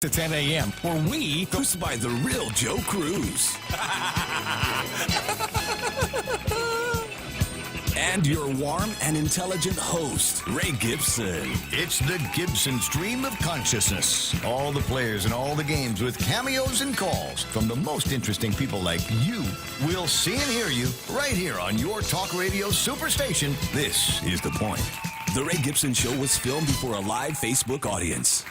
To 10 a.m., where we hosted by the real Joe Cruz. And your warm and intelligent host, Ray Gibson. It's the Gibson stream of consciousness. All the players and all the games with cameos and calls from the most interesting people like you. We'll see and hear you right here on your talk radio superstation. This is The Point. The Ray Gibson Show was filmed before a live Facebook audience.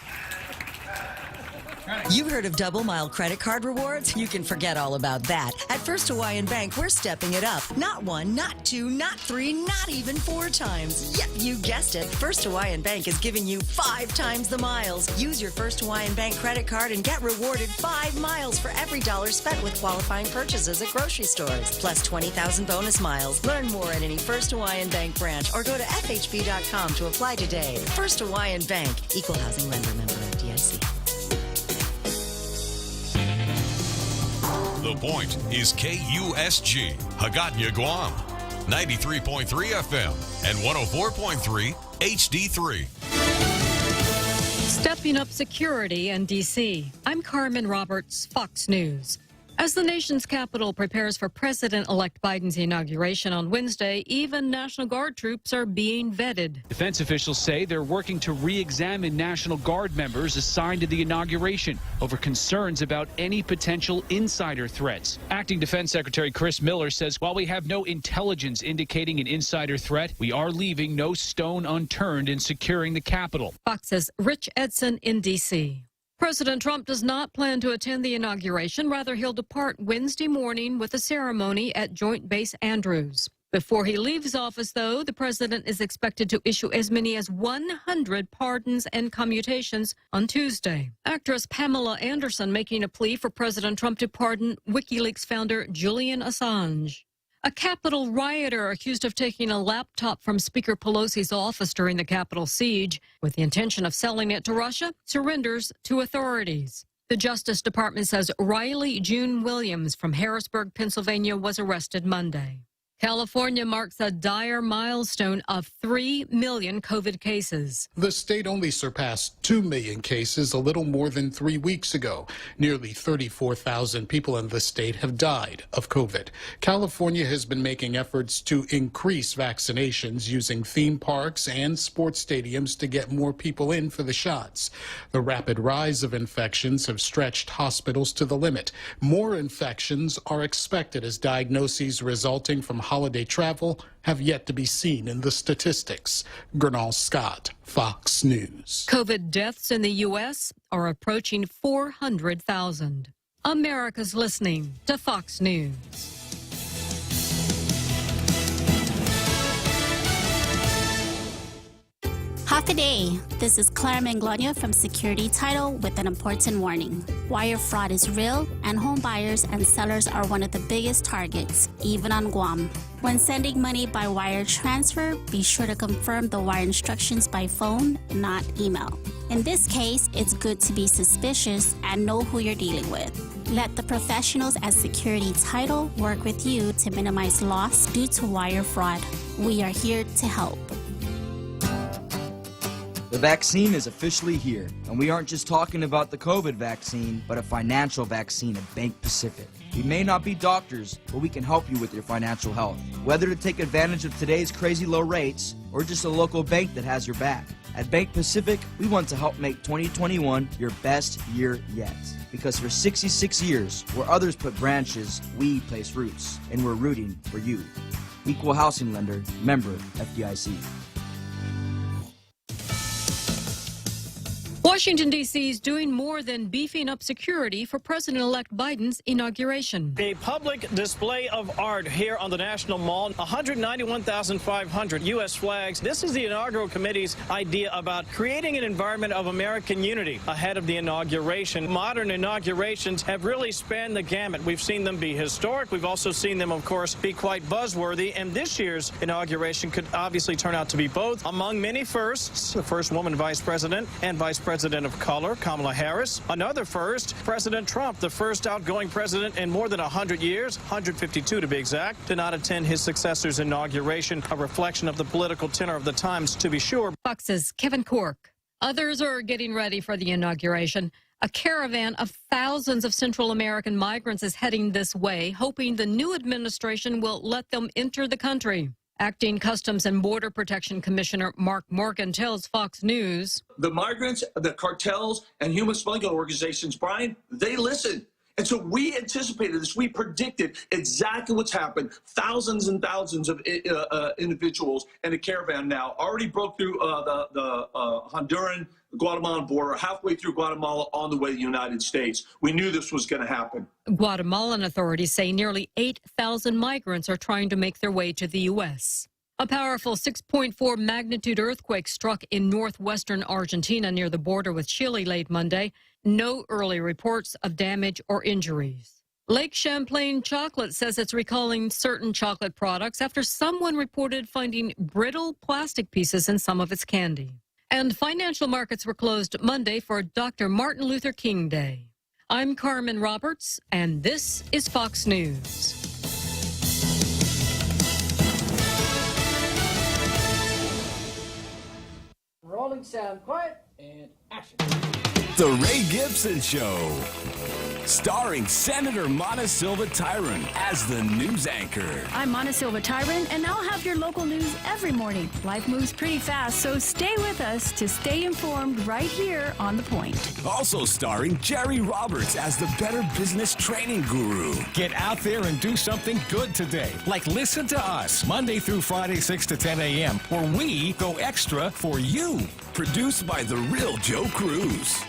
You heard of double mile credit card rewards? You can forget all about that. At First Hawaiian Bank, we're stepping it up. Not one, not two, not three, not even 4 times. Yep, you guessed it. First Hawaiian Bank is giving you 5 times the miles. Use your First Hawaiian Bank credit card and get rewarded 5 miles for every dollar spent with qualifying purchases at grocery stores. Plus 20,000 bonus miles. Learn more at any First Hawaiian Bank branch or go to FHB.com to apply today. First Hawaiian Bank. Equal housing lender, member FDIC. The Point is KUSG, Hagåtña, Guam, 93.3 FM and 104.3 HD3. Stepping up security in D.C. I'm Carmen Roberts, Fox News. As the nation's capital prepares for President-elect Biden's inauguration on Wednesday, even National Guard troops are being vetted. Defense officials say they're working to re-examine National Guard members assigned to the inauguration over concerns about any potential insider threats. Acting Defense Secretary Chris Miller says while we have no intelligence indicating an insider threat, we are leaving no stone unturned in securing the Capitol. Fox's Rich Edson in D.C. President Trump does not plan to attend the inauguration. Rather, he'll depart Wednesday morning with a ceremony at Joint Base Andrews. Before he leaves office, though, the president is expected to issue as many as 100 pardons and commutations on Tuesday. Actress Pamela Anderson making a plea for President Trump to pardon WikiLeaks founder Julian Assange. A Capitol rioter accused of taking a laptop from Speaker Pelosi's office during the Capitol siege with the intention of selling it to Russia surrenders to authorities. The Justice Department says Riley June Williams from Harrisburg, Pennsylvania, was arrested Monday. California marks a dire milestone of 3 million COVID cases. The state only surpassed 2 million cases a little more than 3 weeks ago. Nearly 34,000 people in the state have died of COVID. California has been making efforts to increase vaccinations using theme parks and sports stadiums to get more people in for the shots. The rapid rise of infections have stretched hospitals to the limit. More infections are expected as diagnoses resulting from holiday travel have yet to be seen in the statistics. Gernal Scott, Fox News. COVID deaths in the U.S. are approaching 400,000. America's listening to Fox News. Half a day. This is Clara Manglonia from Security Title with an important warning. Wire fraud is real, and home buyers and sellers are one of the biggest targets, even on Guam. When sending money by wire transfer, be sure to confirm the wire instructions by phone, not email. In this case, it's good to be suspicious and know who you're dealing with. Let the professionals at Security Title work with you to minimize loss due to wire fraud. We are here to help. The vaccine is officially here, and we aren't just talking about the COVID vaccine, but a financial vaccine at Bank Pacific. We may not be doctors, but we can help you with your financial health. Whether to take advantage of today's crazy low rates, or just a local bank that has your back. At Bank Pacific, we want to help make 2021 your best year yet. Because for 66 years, where others put branches, we place roots, and we're rooting for you. Equal housing lender, member FDIC. Washington, D.C. is doing more than beefing up security for President-elect Biden's inauguration. A public display of art here on the National Mall, 191,500 U.S. flags. This is the inaugural committee's idea about creating an environment of American unity ahead of the inauguration. Modern inaugurations have really spanned the gamut. We've seen them be historic. We've also seen them, of course, be quite buzzworthy. And this year's inauguration could obviously turn out to be both. Among many firsts, the first woman vice president and vice president of color, Kamala Harris. Another first, President Trump, the first outgoing president in more than 100 years, 152 to be exact, did not attend his successor's inauguration, a reflection of the political tenor of the times, to be sure. Fox's Kevin Cork. Others are getting ready for the inauguration. A caravan of thousands of Central American migrants is heading this way, hoping the new administration will let them enter the country. Acting Customs and Border Protection Commissioner Mark Morgan tells Fox News. The migrants, the cartels, and human smuggling organizations, Brian, they listen. And so we anticipated this. We predicted exactly what's happened. Thousands and thousands of individuals in a caravan now already broke through the Honduran, Guatemalan border, halfway through Guatemala on the way to the United States. We knew this was going to happen. Guatemalan authorities say nearly 8,000 migrants are trying to make their way to the U.S. A powerful 6.4 magnitude earthquake struck in northwestern Argentina near the border with Chile late Monday. No early reports of damage or injuries. Lake Champlain Chocolate says it's recalling certain chocolate products after someone reported finding brittle plastic pieces in some of its candy. And financial markets were closed Monday for Dr. Martin Luther King Day. I'm Carmen Roberts, and this is Fox News. Rolling sound, quiet, and action. The Ray Gibson Show, starring Senator Mana Silva Tyron as the news anchor. I'm Mana Silva Tyron, and I'll have your local news every morning. Life moves pretty fast, so stay with us to stay informed right here on The Point. Also starring Jerry Roberts as the Better Business Training Guru. Get out there and do something good today, like listen to us Monday through Friday, 6 to 10 a.m., where we go extra for you. Produced by the real Joe Cruz.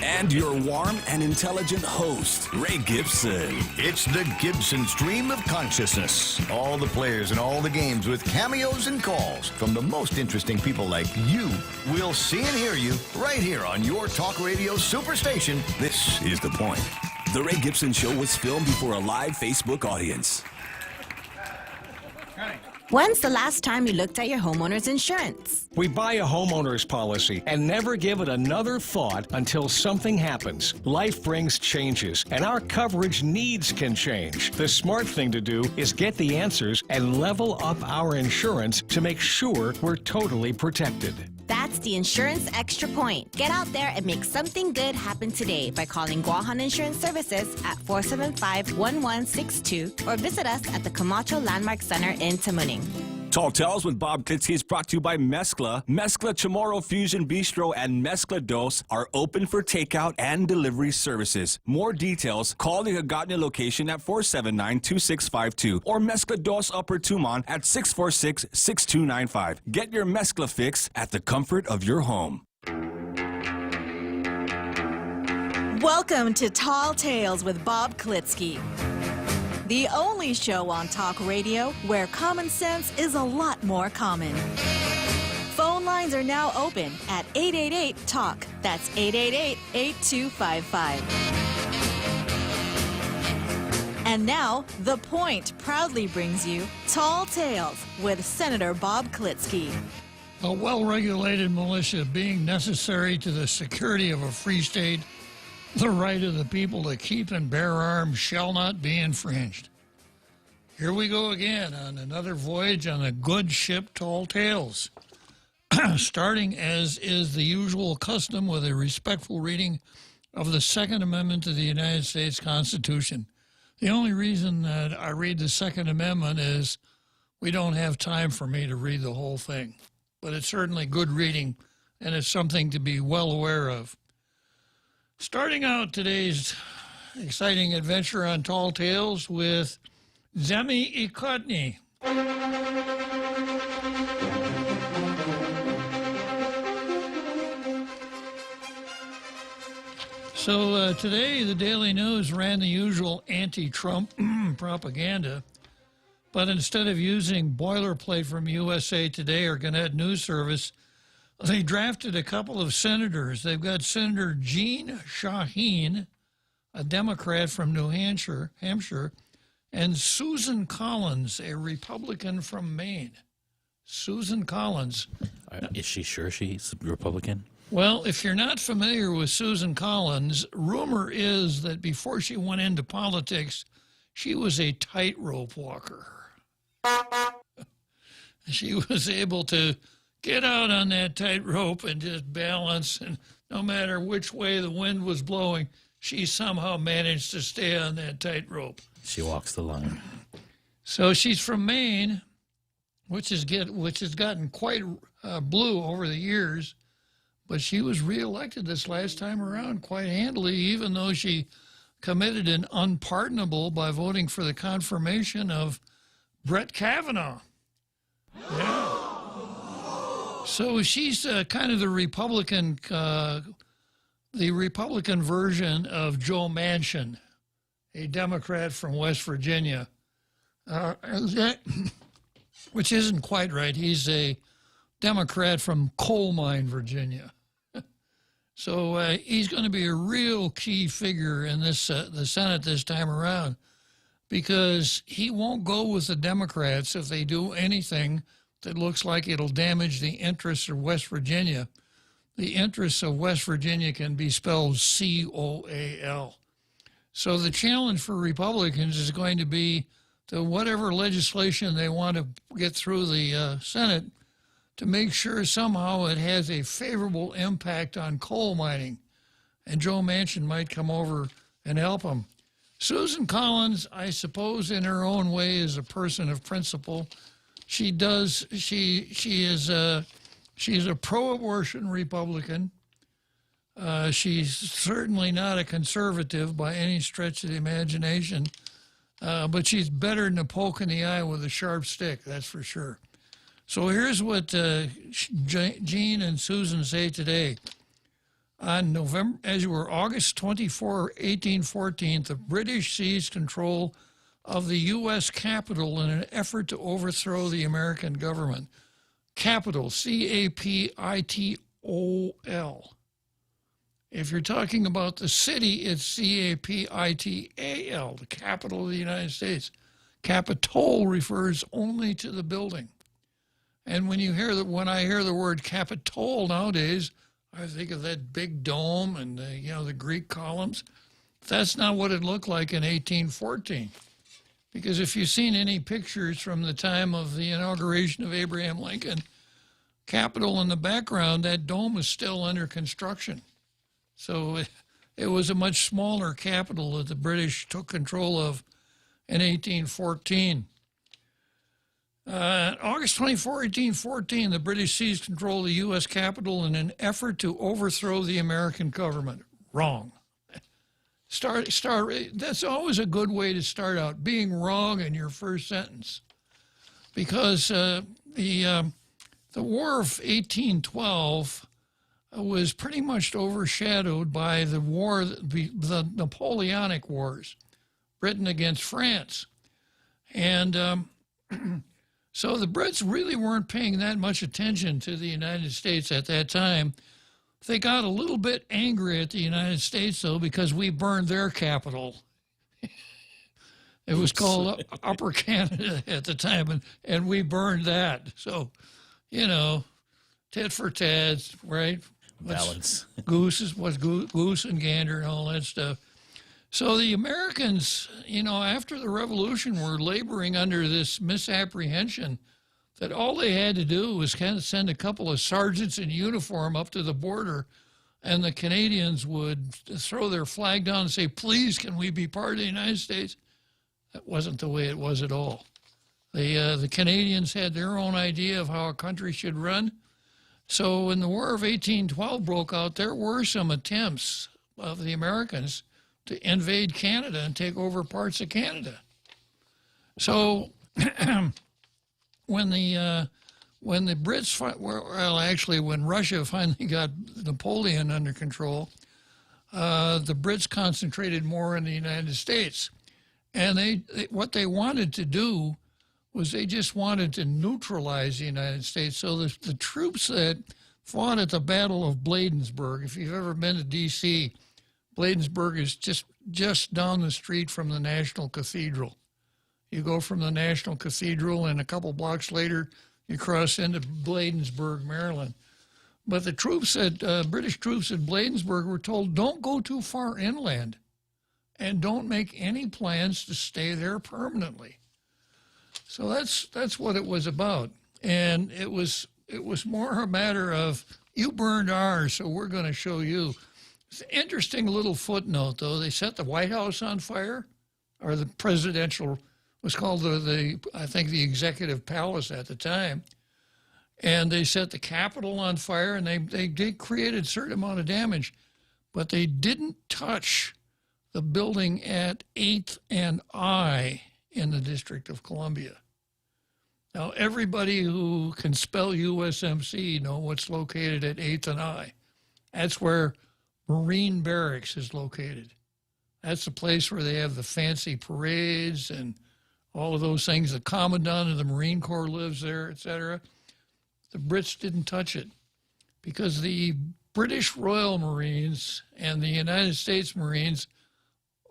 And your warm and intelligent host, Ray Gibson. It's the Gibson Stream of Consciousness. All the players and all the games with cameos and calls from the most interesting people like you. We'll see and hear you right here on your talk radio superstation. This is The Point. The Ray Gibson Show was filmed before a live Facebook audience. When's the last time you looked at your homeowner's insurance? We buy a homeowner's policy and never give it another thought until something happens. Life brings changes, and our coverage needs can change. The smart thing to do is get the answers and level up our insurance to make sure we're totally protected. That's the Insurance Extra Point. Get out there and make something good happen today by calling Guahan Insurance Services at 475-1162 or visit us at the Camacho Landmark Center in Tamuning. Tall Tales with Bob Klitzkie is brought to you by Mezcla. Mezcla Chamorro Fusion Bistro and Mezcla Dos are open for takeout and delivery services. More details, call the Hagåtña location at 479-2652 or Mezcla Dos Upper Tumon at 646-6295. Get your Mezcla fix at the comfort of your home. Welcome to Tall Tales with Bob Klitzkie, the only show on talk radio where common sense is a lot more common. Phone lines are now open at 888-TALK. That's 888-8255. And now, The Point proudly brings you Tall Tales with Senator Bob Klitzkie. A well-regulated militia being necessary to the security of a free state, the right of the people to keep and bear arms shall not be infringed. Here we go again on another voyage on the good ship Tall Tales. Starting, as is the usual custom, with a respectful reading of the Second Amendment to the United States Constitution. The only reason that I read the Second Amendment is we don't have time for me to read the whole thing. But it's certainly good reading, and it's something to be well aware of. Starting out today's exciting adventure on Tall Tales with Zemi Ikotny. So today the Daily News ran the usual anti-Trump propaganda, but instead of using boilerplate from USA Today or Gannett News Service, they drafted a couple of senators. They've got Senator Jean Shaheen, a Democrat from New Hampshire, and Susan Collins, a Republican from Maine. Susan Collins. Is she sure she's a Republican? Well, if you're not familiar with Susan Collins, rumor is that before she went into politics, she was a tightrope walker. She was able to get out on that tightrope and just balance. And no matter which way the wind was blowing, she somehow managed to stay on that tightrope. She walks the line. So she's from Maine, which has gotten quite blue over the years. But she was reelected this last time around quite handily, even though she committed an unpardonable by voting for the confirmation of Brett Kavanaugh. Yeah. So she's kind of the Republican version of Joe Manchin, a Democrat from West Virginia, which isn't quite right. He's a Democrat from Coal Mine, Virginia. So he's going to be a real key figure in this the Senate this time around, because he won't go with the Democrats if they do anything that looks like it'll damage the interests of West Virginia. The interests of West Virginia can be spelled C-O-A-L. So the challenge for Republicans is going to be to whatever legislation they want to get through the Senate, to make sure somehow it has a favorable impact on coal mining. And Joe Manchin might come over and help them. Susan Collins, I suppose, in her own way, is a person of principle. She's a pro-abortion Republican. She's certainly not a conservative by any stretch of the imagination, but she's better than a poke in the eye with a sharp stick, that's for sure. So here's what Jean and Susan say today. On August 24, 1814, the British seized control of the U.S. Capitol in an effort to overthrow the American government. Capitol, C-A-P-I-T-O-L. If you're talking about the city, it's C-A-P-I-T-A-L, the capital of the United States. Capitol refers only to the building. And when I hear the word Capitol nowadays, I think of that big dome and the Greek columns. That's not what it looked like in 1814. Because if you've seen any pictures from the time of the inauguration of Abraham Lincoln, Capitol in the background, that dome is still under construction. So it was a much smaller capital that the British took control of in 1814. August 24, 1814, the British seized control of the U.S. Capitol in an effort to overthrow the American government. Wrong. That's always a good way to start out, being wrong in your first sentence. Because the War of 1812 was pretty much overshadowed by the Napoleonic Wars, Britain against France. And so the Brits really weren't paying that much attention to the United States at that time. They got a little bit angry at the United States, though, because we burned their capital. It was called Upper Canada at the time, and we burned that. So, tit for tat, right? Balance. Goose and gander and all that stuff. So the Americans, after the Revolution, were laboring under this misapprehension that all they had to do was kind of send a couple of sergeants in uniform up to the border, and the Canadians would throw their flag down and say, please, can we be part of the United States? That wasn't the way it was at all. The Canadians had their own idea of how a country should run. So when the War of 1812 broke out, there were some attempts of the Americans to invade Canada and take over parts of Canada. So when Russia finally got Napoleon under control, the Brits concentrated more in the United States. And what they wanted to do was they just wanted to neutralize the United States. So the troops that fought at the Battle of Bladensburg, if you've ever been to D.C., Bladensburg is just down the street from the National Cathedral. You go from the National Cathedral, and a couple blocks later, you cross into Bladensburg, Maryland. But the British troops at Bladensburg were told, don't go too far inland, and don't make any plans to stay there permanently. So that's what it was about. And it was It was more a matter of, you burned ours, so we're going to show you. It's an interesting little footnote, though. They set the White House on fire, or the presidential, was called I think the executive palace at the time. And they set the Capitol on fire, and they created a certain amount of damage, but they didn't touch the building at 8th and I in the District of Columbia. Now, everybody who can spell USMC know what's located at 8th and I. That's where Marine Barracks is located. That's the place where they have the fancy parades and all of those things. The Commandant of the Marine Corps lives there, etc. The Brits didn't touch it because the British Royal Marines and the United States Marines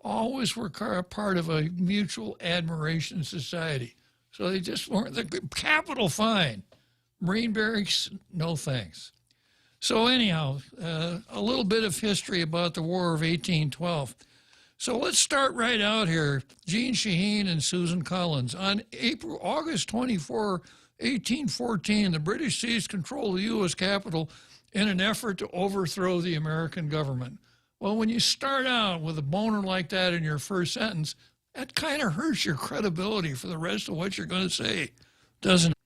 always were part of a mutual admiration society. So they just weren't the Capitol, fine. Marine Barracks, no thanks. So anyhow, a little bit of history about the War of 1812. So let's start right out here. Jean Shaheen and Susan Collins. On August 24, 1814, the British seized control of the U.S. Capitol in an effort to overthrow the American government. Well, when you start out with a boner like that in your first sentence, that kind of hurts your credibility for the rest of what you're going to say, doesn't it?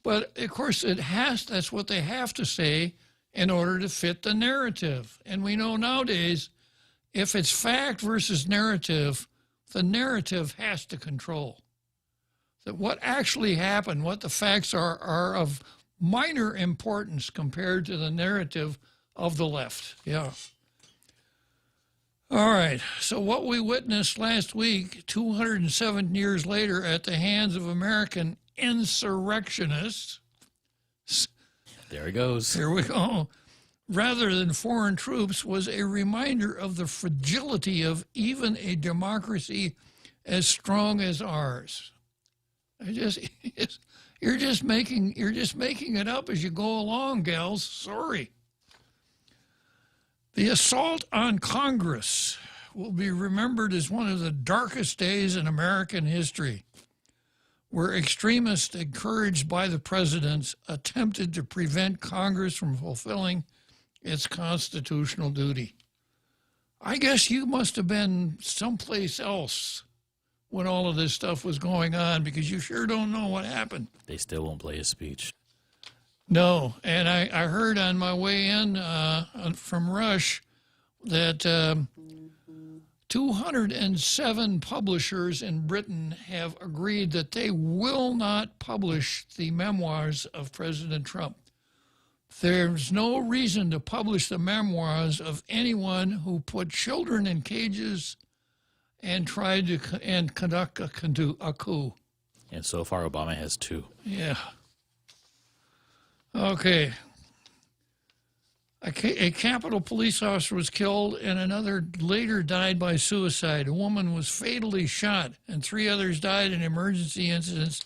But, of course, that's what they have to say in order to fit the narrative. And we know nowadays, if it's fact versus narrative, the narrative has to control. That what actually happened, what the facts are of minor importance compared to the narrative of the left. Yeah. All right, so what we witnessed last week, 207 years later, at the hands of American insurrectionists. There it goes. Here we go. Rather than foreign troops, was a reminder of the fragility of even a democracy as strong as ours. You're just making it up as you go along, gals. Sorry. The assault on Congress will be remembered as one of the darkest days in American history, where extremists, encouraged by the presidents, attempted to prevent Congress from fulfilling its constitutional duty. I guess you must have been someplace else when all of this stuff was going on, because you sure don't know what happened. They still won't play his speech. No, and I heard on my way in from Rush that 207 publishers in Britain have agreed that they will not publish the memoirs of President Trump. There's no reason to publish the memoirs of anyone who put children in cages and tried to conduct a coup. And so far, Obama has 2. Yeah. Okay. A Capitol police officer was killed and another later died by suicide. A woman was fatally shot and 3 others died in emergency incidents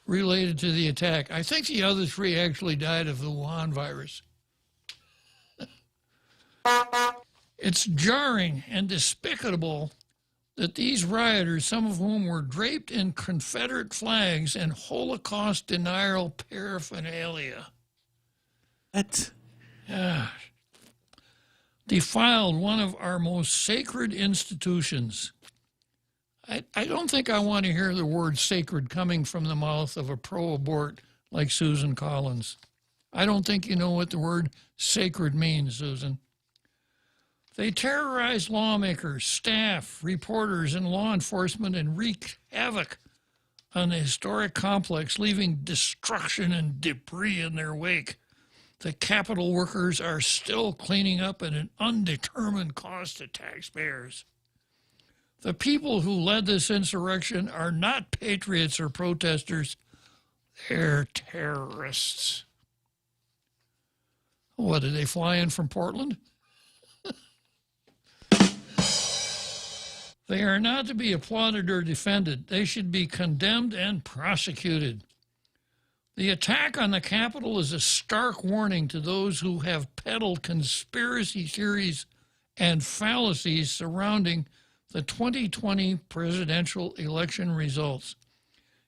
related to the attack. I think the other 3 actually died of the Wuhan virus. It's jarring and despicable that these rioters, some of whom were draped in Confederate flags and Holocaust denial paraphernalia, defiled one of our most sacred institutions. I don't think I want to hear the word sacred coming from the mouth of a pro-abort like Susan Collins. I don't think you know what the word sacred means, Susan. They terrorized lawmakers, staff, reporters, and law enforcement and wreaked havoc on the historic complex, leaving destruction and debris in their wake. The Capitol workers are still cleaning up at an undetermined cost to taxpayers. The people who led this insurrection are not patriots or protesters. They're terrorists. What, did they fly in from Portland? They are not to be applauded or defended. They should be condemned and prosecuted. The attack on the Capitol is a stark warning to those who have peddled conspiracy theories and fallacies surrounding the 2020 presidential election results.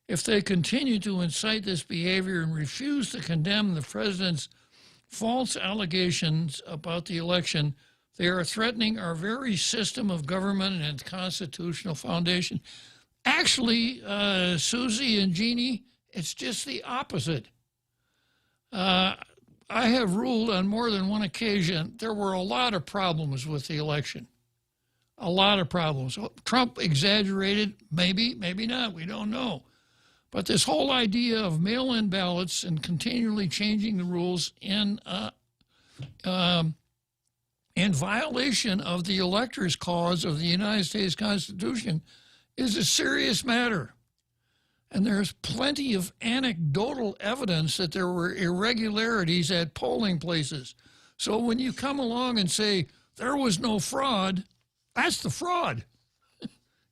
If they continue to incite this behavior and refuse to condemn the president's false allegations about the election, they are threatening our very system of government and its constitutional foundation. Actually, Susie and Jeannie, it's just the opposite. I have ruled on more than one occasion there were a lot of problems with the election. A lot of problems. Trump exaggerated, maybe not, we don't know. But this whole idea of mail-in ballots and continually changing the rules in violation of the Electors Clause of the United States Constitution is a serious matter. And there's plenty of anecdotal evidence that there were irregularities at polling places. So when you come along and say there was no fraud, that's the fraud.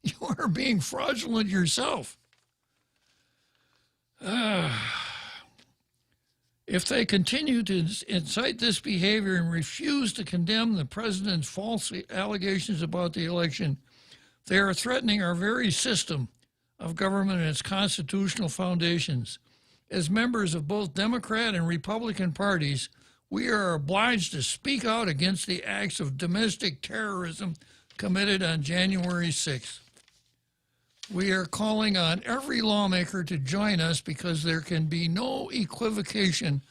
You are being fraudulent yourself. If they continue to incite this behavior and refuse to condemn the president's false allegations about the election, they are threatening our very system of government and its constitutional foundations. As members of both Democrat and Republican parties, we are obliged to speak out against the acts of domestic terrorism committed on January 6th. We are calling on every lawmaker to join us because there can be no equivocation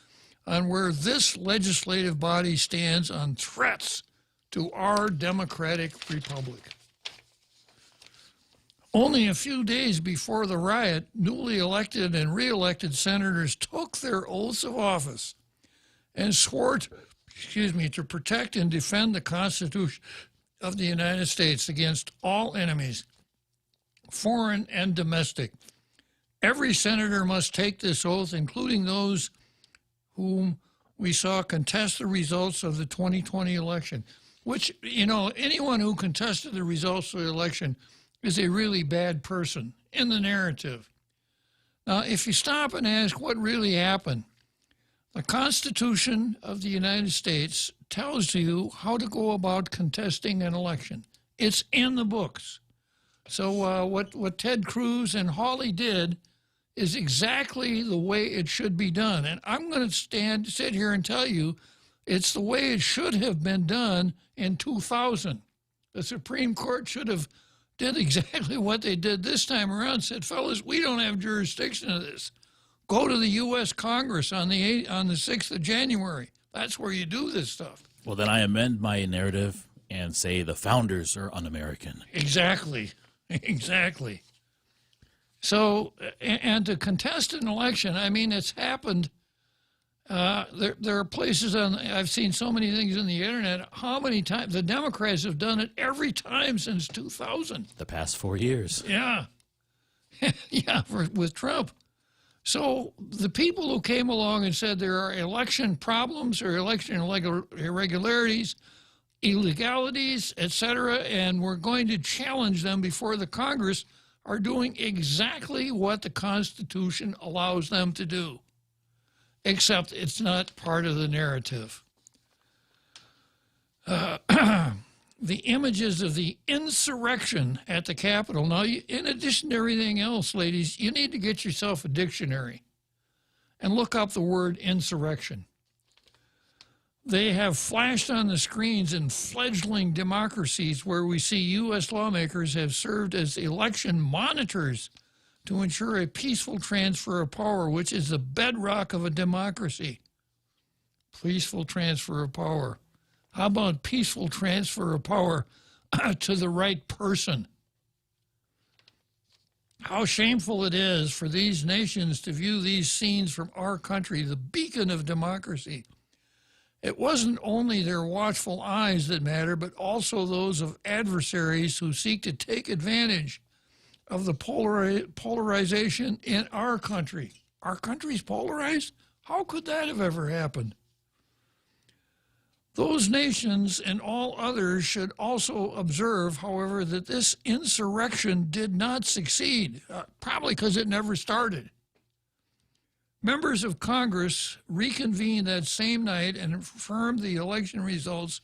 on where this legislative body stands on threats to our democratic republic. Only a few days before the riot, newly elected and re-elected senators took their oaths of office and swore to protect and defend the Constitution of the United States against all enemies, foreign and domestic. Every senator must take this oath, including those whom we saw contest the results of the 2020 election, which, anyone who contested the results of the election is a really bad person in the narrative. Now, if you stop and ask what really happened, the Constitution of the United States tells you how to go about contesting an election. It's in the books. So what Ted Cruz and Hawley did is exactly the way it should be done. And I'm going to sit here and tell you it's the way it should have been done in 2000. The Supreme Court should have did exactly what they did this time around, said, fellas, we don't have jurisdiction of this. Go to the U.S. Congress on the 6th of January. That's where you do this stuff. Well, then I amend my narrative and say the founders are un-American. Exactly. Exactly. So, and to contest an election, I mean, it's happened. There are places I've seen so many things on the internet. How many times the Democrats have done it every time since 2000? The past 4 years. Yeah. Yeah, with Trump. So the people who came along and said there are election problems or election irregularities, illegalities, etc., and we're going to challenge them before the Congress are doing exactly what the Constitution allows them to do, except it's not part of the narrative. The images of the insurrection at the Capitol. Now, in addition to everything else, ladies, you need to get yourself a dictionary and look up the word insurrection. They have flashed on the screens in fledgling democracies where we see U.S. lawmakers have served as election monitors to ensure a peaceful transfer of power, which is the bedrock of a democracy. Peaceful transfer of power. How about peaceful transfer of power to the right person? How shameful it is for these nations to view these scenes from our country, the beacon of democracy. It wasn't only their watchful eyes that matter, but also those of adversaries who seek to take advantage of the polarization in our country. Our country's polarized? How could that have ever happened? Those nations and all others should also observe, however, that this insurrection did not succeed, probably because it never started. Members of Congress reconvened that same night and affirmed the election results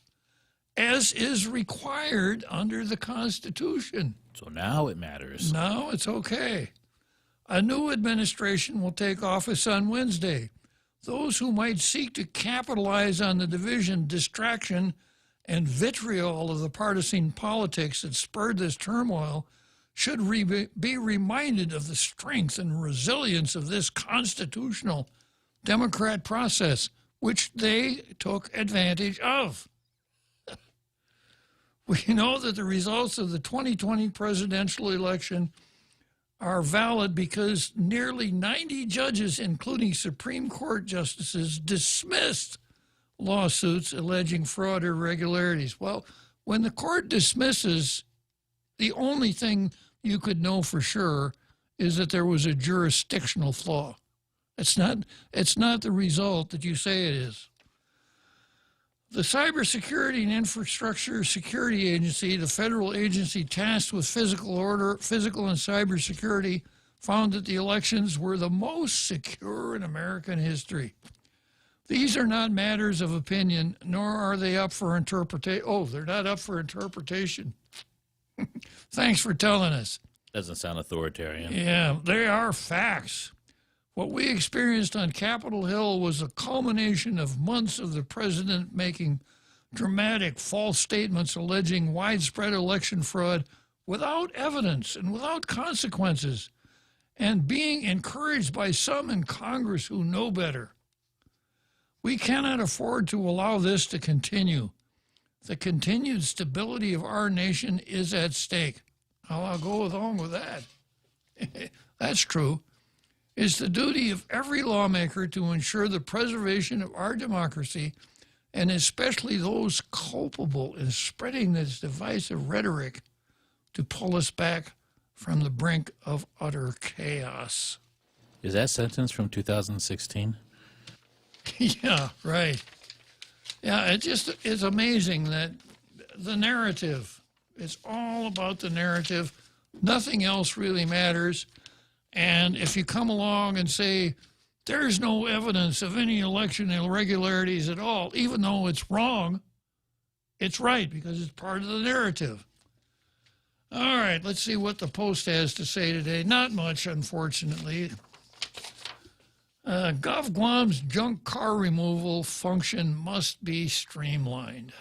as is required under the Constitution. So now it matters. Now it's okay. A new administration will take office on Wednesday. Those who might seek to capitalize on the division, distraction, and vitriol of the partisan politics that spurred this turmoil should be reminded of the strength and resilience of this constitutional Democrat process, which they took advantage of. We know that the results of the 2020 presidential election are valid because nearly 90 judges, including Supreme Court justices, dismissed lawsuits alleging fraud or irregularities. Well, when the court dismisses, the only thing you could know for sure is that there was a jurisdictional flaw. It's not the result that you say it is. The Cybersecurity and Infrastructure Security Agency, the federal agency tasked with physical and cybersecurity, found that the elections were the most secure in American history. These are not matters of opinion, nor are they up for interpretation. Oh, they're not up for interpretation. Thanks for telling us. Doesn't sound authoritarian. Yeah, they are facts. What we experienced on Capitol Hill was a culmination of months of the president making dramatic false statements alleging widespread election fraud without evidence and without consequences, and being encouraged by some in Congress who know better. We cannot afford to allow this to continue. The continued stability of our nation is at stake. I'll go along with that. That's true. It's the duty of every lawmaker to ensure the preservation of our democracy, and especially those culpable in spreading this divisive rhetoric to pull us back from the brink of utter chaos. Is that sentence from 2016? Yeah, right. Yeah, it's amazing that the narrative, it's all about the narrative. Nothing else really matters. And if you come along and say, there's no evidence of any election irregularities at all, even though it's wrong, it's right because it's part of the narrative. All right, let's see what the Post has to say today. Not much, unfortunately. Gov Guam's junk car removal function must be streamlined.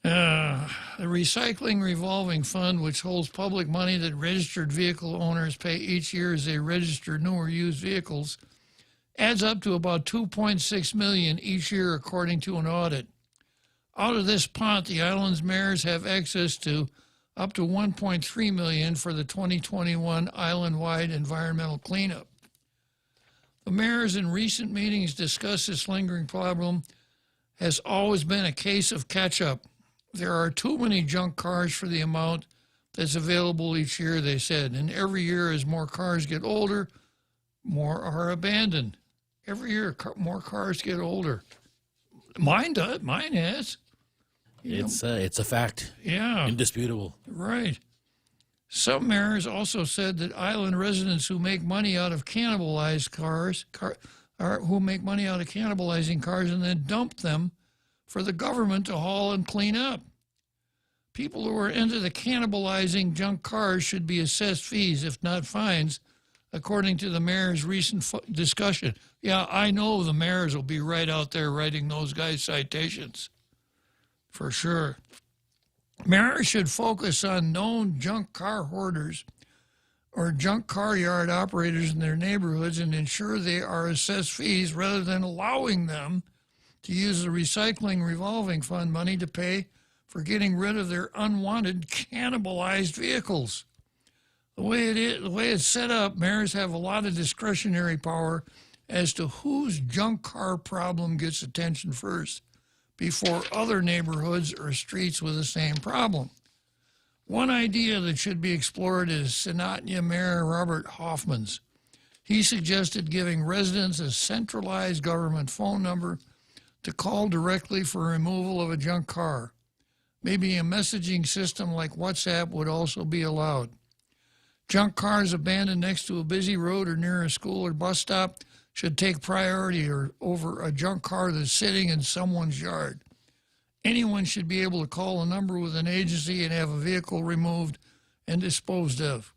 The Recycling Revolving Fund, which holds public money that registered vehicle owners pay each year as they register new or used vehicles, adds up to about $2.6 million each year, according to an audit. Out of this pot, the island's mayors have access to up to $1.3 million for the 2021 island-wide environmental cleanup. The mayors in recent meetings discussed this lingering problem has always been a case of catch-up. There are too many junk cars for the amount that's available each year, they said. And every year, as more cars get older, more are abandoned. Every year, more cars get older. Mine does. Mine has. It's a fact. Yeah. Indisputable. Right. Some mayors also said that island residents who make money out of cannibalized who make money out of cannibalizing cars and then dump them for the government to haul and clean up. People who are into the cannibalizing junk cars should be assessed fees, if not fines, according to the mayor's recent discussion. Yeah, I know the mayors will be right out there writing those guys citations, for sure. Mayors should focus on known junk car hoarders or junk car yard operators in their neighborhoods and ensure they are assessed fees rather than allowing them to use the Recycling Revolving Fund money to pay for getting rid of their unwanted cannibalized vehicles. The way it's set up, mayors have a lot of discretionary power as to whose junk car problem gets attention first before other neighborhoods or streets with the same problem. One idea that should be explored is Sinatnia Mayor Robert Hoffman's. He suggested giving residents a centralized government phone number to call directly for removal of a junk car. Maybe a messaging system like WhatsApp would also be allowed. Junk cars abandoned next to a busy road or near a school or bus stop should take priority over a junk car that's sitting in someone's yard. Anyone should be able to call a number with an agency and have a vehicle removed and disposed of.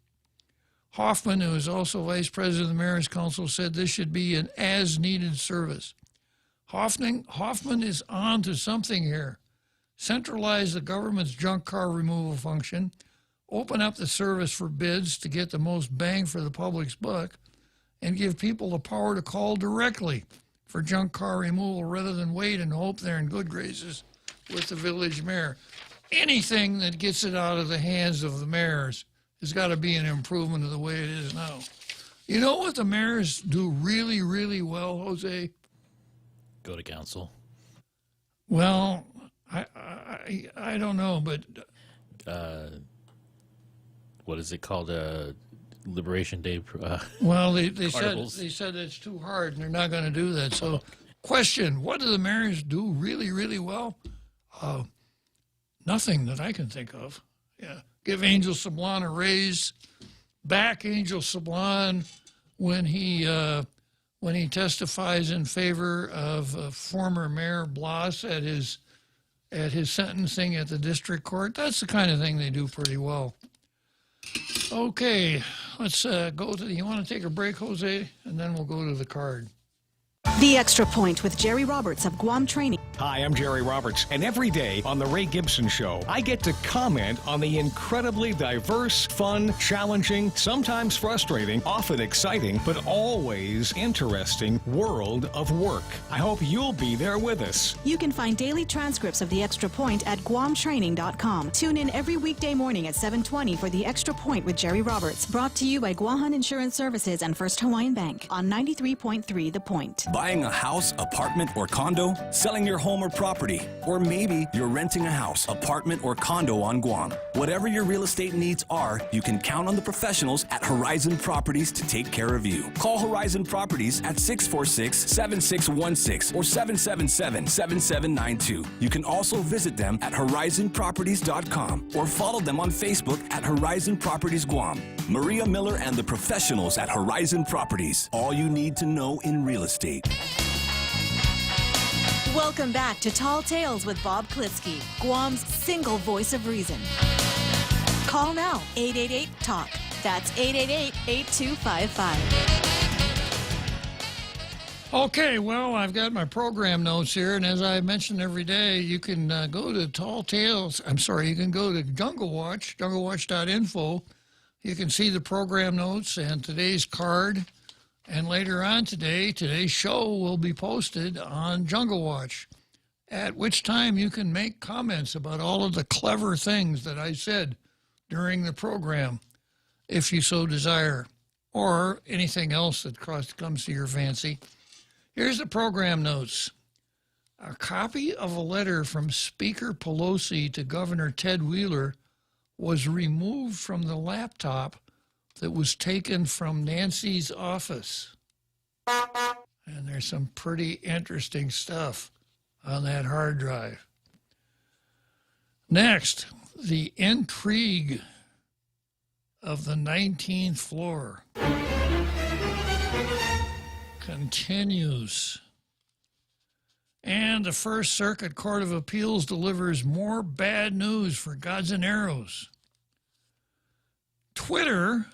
Hoffman, who is also vice president of the Mayor's Council, said this should be an as-needed service. Hoffman is on to something here. Centralize the government's junk car removal function, open up the service for bids to get the most bang for the public's buck, and give people the power to call directly for junk car removal rather than wait and hope they're in good graces with the village mayor. Anything that gets it out of the hands of the mayors has got to be an improvement of the way it is now. You know what the mayors do really, really well, Jose? Go to council. Well, I don't know, but what is it called? Liberation Day. Well, they carnivals. said it's too hard, and they're not going to do that. So, question: what do the mayors do really, really well? Nothing that I can think of. Yeah, give Angel Sablon a raise. Back Angel Sablon when he testifies in favor of former Mayor Blas at his sentencing at the district court. That's the kind of thing they do pretty well. Okay, let's go to. You want to take a break, Jose, and then we'll go to the card. The Extra Point with Jerry Roberts of Guam Training. Hi, I'm Jerry Roberts, and every day on The Ray Gibson Show, I get to comment on the incredibly diverse, fun, challenging, sometimes frustrating, often exciting, but always interesting world of work. I hope you'll be there with us. You can find daily transcripts of The Extra Point at guamtraining.com. Tune in every weekday morning at 7:20 for The Extra Point with Jerry Roberts. Brought to you by Guahan Insurance Services and First Hawaiian Bank on 93.3 The Point. Buying a house, apartment, or condo, selling your home or property, or maybe you're renting a house, apartment, or condo on Guam. Whatever your real estate needs are, you can count on the professionals at Horizon Properties to take care of you. Call Horizon Properties at 646-7616 or 777-7792. You can also visit them at horizonproperties.com or follow them on Facebook at Horizon Properties Guam. Maria Miller and the professionals at Horizon Properties. All you need to know in real estate. Welcome back to Tall Tales with Bob Klitzkie, Guam's single voice of reason. Call now, 888-TALK. That's 888-8255. Okay, well, I've got my program notes here, and as I mention every day, you can go to Tall Tales. You can go to Jungle Watch, junglewatch.info. You can see the program notes and today's card. And later on today's show will be posted on Jungle Watch, at which time you can make comments about all of the clever things that I said during the program, if you so desire, or anything else that comes to your fancy. Here's the program notes. A copy of a letter from Speaker Pelosi to Governor Ted Wheeler was removed from the laptop that was taken from Nancy's office. And there's some pretty interesting stuff on that hard drive. Next, the intrigue of the 19th floor continues. And the First Circuit Court of Appeals delivers more bad news for Gods and Arrows. Twitter,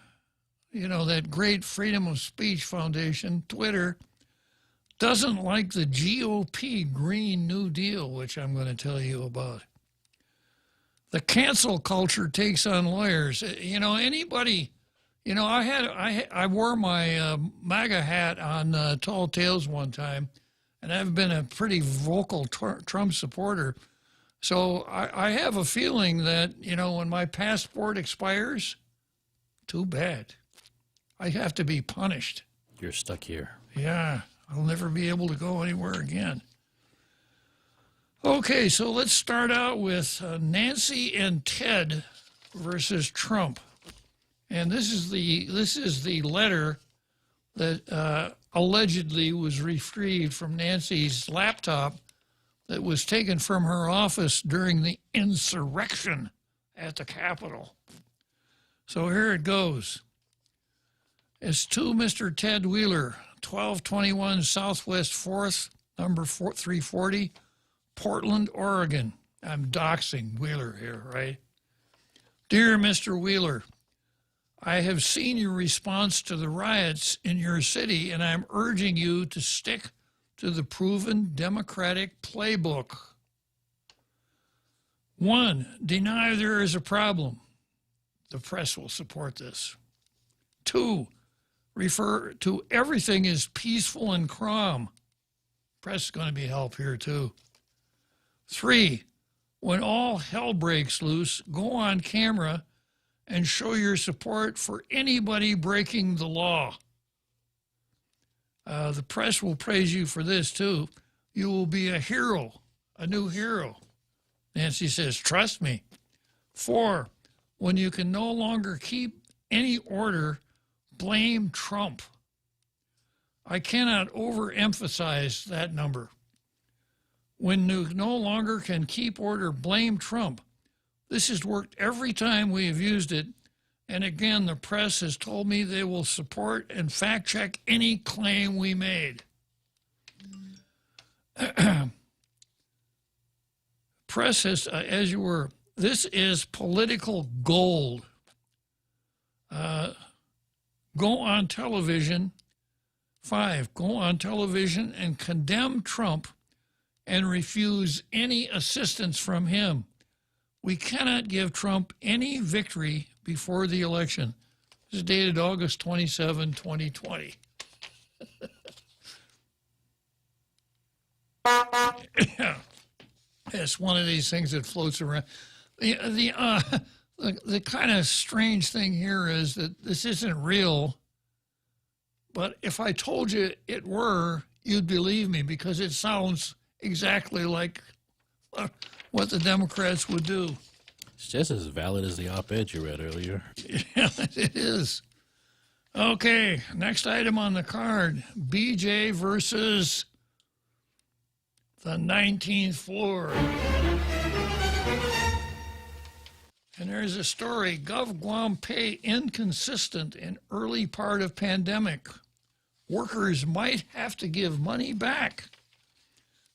that great Freedom of Speech Foundation, Twitter, doesn't like the GOP Green New Deal, which I'm going to tell you about. The cancel culture takes on lawyers. Anybody, I wore my MAGA hat on Tall Tales one time, and I've been a pretty vocal Trump supporter. So I have a feeling that, when my passport expires, too bad. I have to be punished. You're stuck here. Yeah, I'll never be able to go anywhere again. Okay, so let's start out with Nancy and Ted versus Trump. And this is the letter that allegedly was retrieved from Nancy's laptop that was taken from her office during the insurrection at the Capitol. So here it goes. It's to Mr. Ted Wheeler, 1221 Southwest 4th, number 340, Portland, Oregon. I'm doxing Wheeler here, right? Dear Mr. Wheeler, I have seen your response to the riots in your city, and I'm urging you to stick to the proven Democratic playbook. 1, deny there is a problem. The press will support this. 2, refer to everything as peaceful and calm. Press is going to be help here too. 3, when all hell breaks loose, go on camera and show your support for anybody breaking the law. The press will praise you for this too. You will be a hero, a new hero. Nancy says, trust me. 4, when you can no longer keep any order, blame Trump. I cannot overemphasize that number. When you no longer can keep order, blame Trump. This has worked every time we have used it. And again, the press has told me they will support and fact check any claim we made. Press has, as you were, this is political gold. Go on television. 5, go on television and condemn Trump and refuse any assistance from him. We cannot give Trump any victory before the election. This is dated August 27, 2020. It's one of these things that floats around. The kind of strange thing here is that this isn't real, but if I told you it were, you'd believe me because it sounds exactly like what the Democrats would do. It's just as valid as the op-ed you read earlier. Yeah, it is. Okay, next item on the card, BJ versus the 19th floor. And there's a story, Gov Guam pay inconsistent in early part of pandemic. Workers might have to give money back.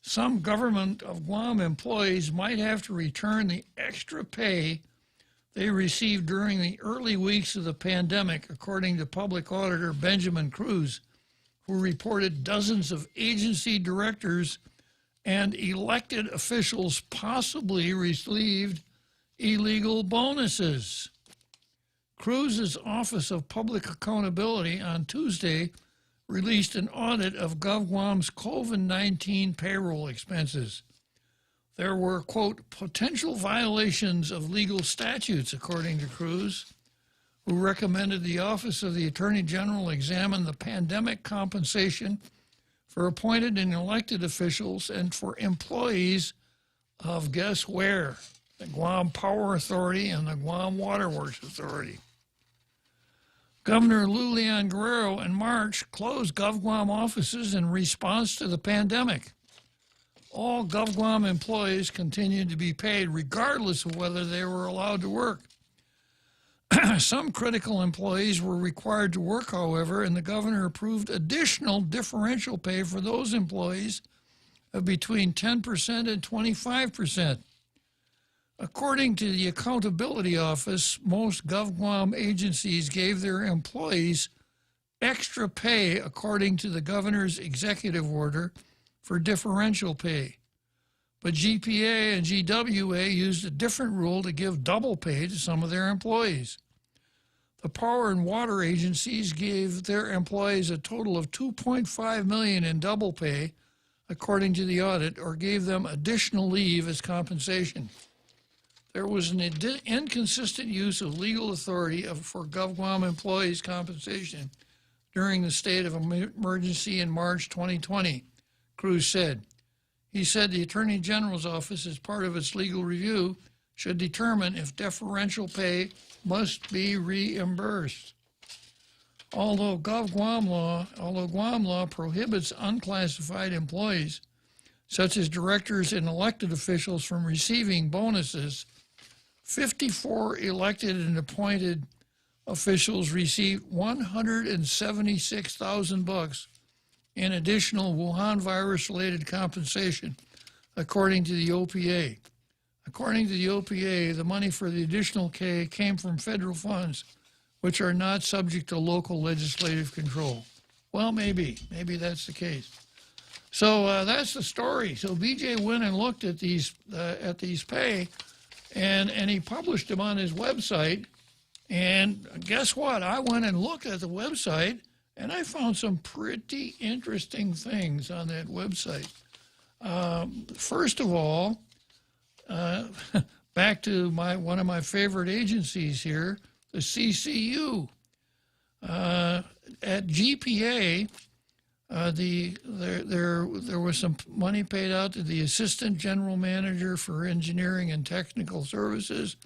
Some government of Guam employees might have to return the extra pay they received during the early weeks of the pandemic, according to Public Auditor Benjamin Cruz, who reported dozens of agency directors and elected officials possibly received illegal bonuses. Cruz's Office of Public Accountability on Tuesday released an audit of GovGuam's COVID-19 payroll expenses. There were, quote, potential violations of legal statutes, according to Cruz, who recommended the Office of the Attorney General examine the pandemic compensation for appointed and elected officials and for employees of, guess where? The Guam Power Authority and the Guam Water Works Authority. Governor Lulian Guerrero in March closed GovGuam offices in response to the pandemic. All GovGuam employees continued to be paid regardless of whether they were allowed to work. Some critical employees were required to work, however, and the governor approved additional differential pay for those employees of between 10% and 25%. According to the Accountability Office, most GovGuam agencies gave their employees extra pay according to the governor's executive order for differential pay. But GPA and GWA used a different rule to give double pay to some of their employees. The power and water agencies gave their employees a total of $2.5 million in double pay, according to the audit, or gave them additional leave as compensation. There was an inconsistent use of legal authority for GovGuam employees' compensation during the state of emergency in March 2020, Cruz said. He said the Attorney General's office, as part of its legal review, should determine if differential pay must be reimbursed. Although Guam law prohibits unclassified employees, such as directors and elected officials, from receiving bonuses, 54 elected and appointed officials received $176,000 in additional Wuhan virus-related compensation, according to the OPA. According to the OPA, the money for the additional K came from federal funds, which are not subject to local legislative control. Well, maybe that's the case. So that's the story. So BJ went and looked at these pay, and he published them on his website. And guess what? I went and looked at the website, and I found some pretty interesting things on that website. First of all, back to one of my favorite agencies here, the CCU. At GPA, there was some money paid out to the Assistant General Manager for Engineering and Technical Services,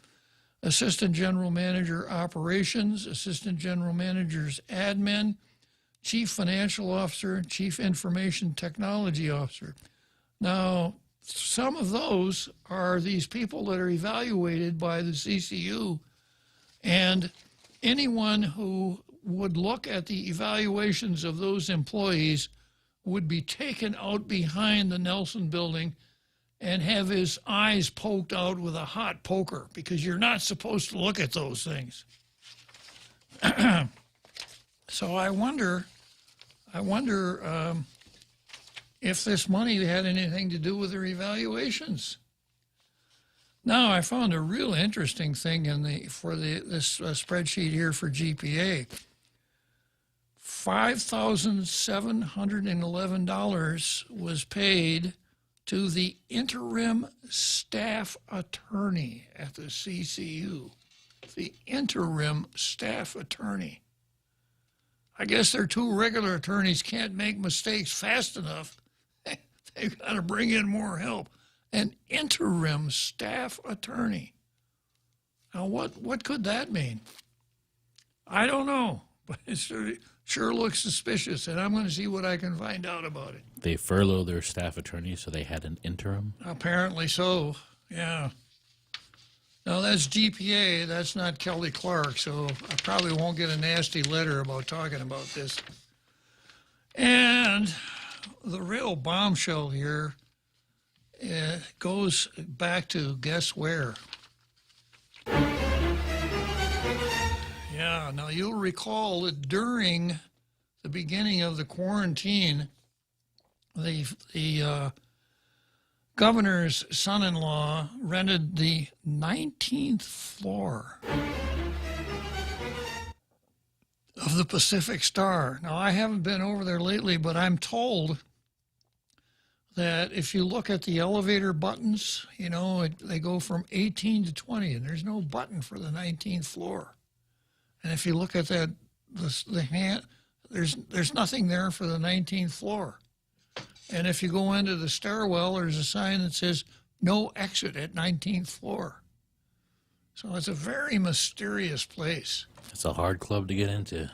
Assistant General Manager Operations, Assistant General Managers Admin, Chief Financial Officer, Chief Information Technology Officer. Now, some of those are these people that are evaluated by the CCU, and anyone who would look at the evaluations of those employees would be taken out behind the Nelson Building and have his eyes poked out with a hot poker, because you're not supposed to look at those things. So I wonder if this money had anything to do with their evaluations. Now, I found a real interesting thing this spreadsheet here for GPA. $5,711 was paid to the interim staff attorney at the CCU. The interim staff attorney. I guess their two regular attorneys can't make mistakes fast enough. They've got to bring in more help. An interim staff attorney. Now, what could that mean? I don't know, but it sure looks suspicious, and I'm going to see what I can find out about it. They furloughed their staff attorney, so they had an interim? Apparently so, yeah. Now, that's GPA. That's not Kelly Clark, so I probably won't get a nasty letter about talking about this. And the real bombshell here goes back to guess where. Yeah, now you'll recall that during the beginning of the quarantine, the governor's son-in-law rented the 19th floor of the Pacific Star. Now, I haven't been over there lately, but I'm told that if you look at the elevator buttons, you know, they go from 18 to 20, and there's no button for the 19th floor. And if you look at that, the hand, there's nothing there for the 19th floor. And if you go into the stairwell, there's a sign that says, no exit at 19th floor. So it's a very mysterious place. It's a hard club to get into.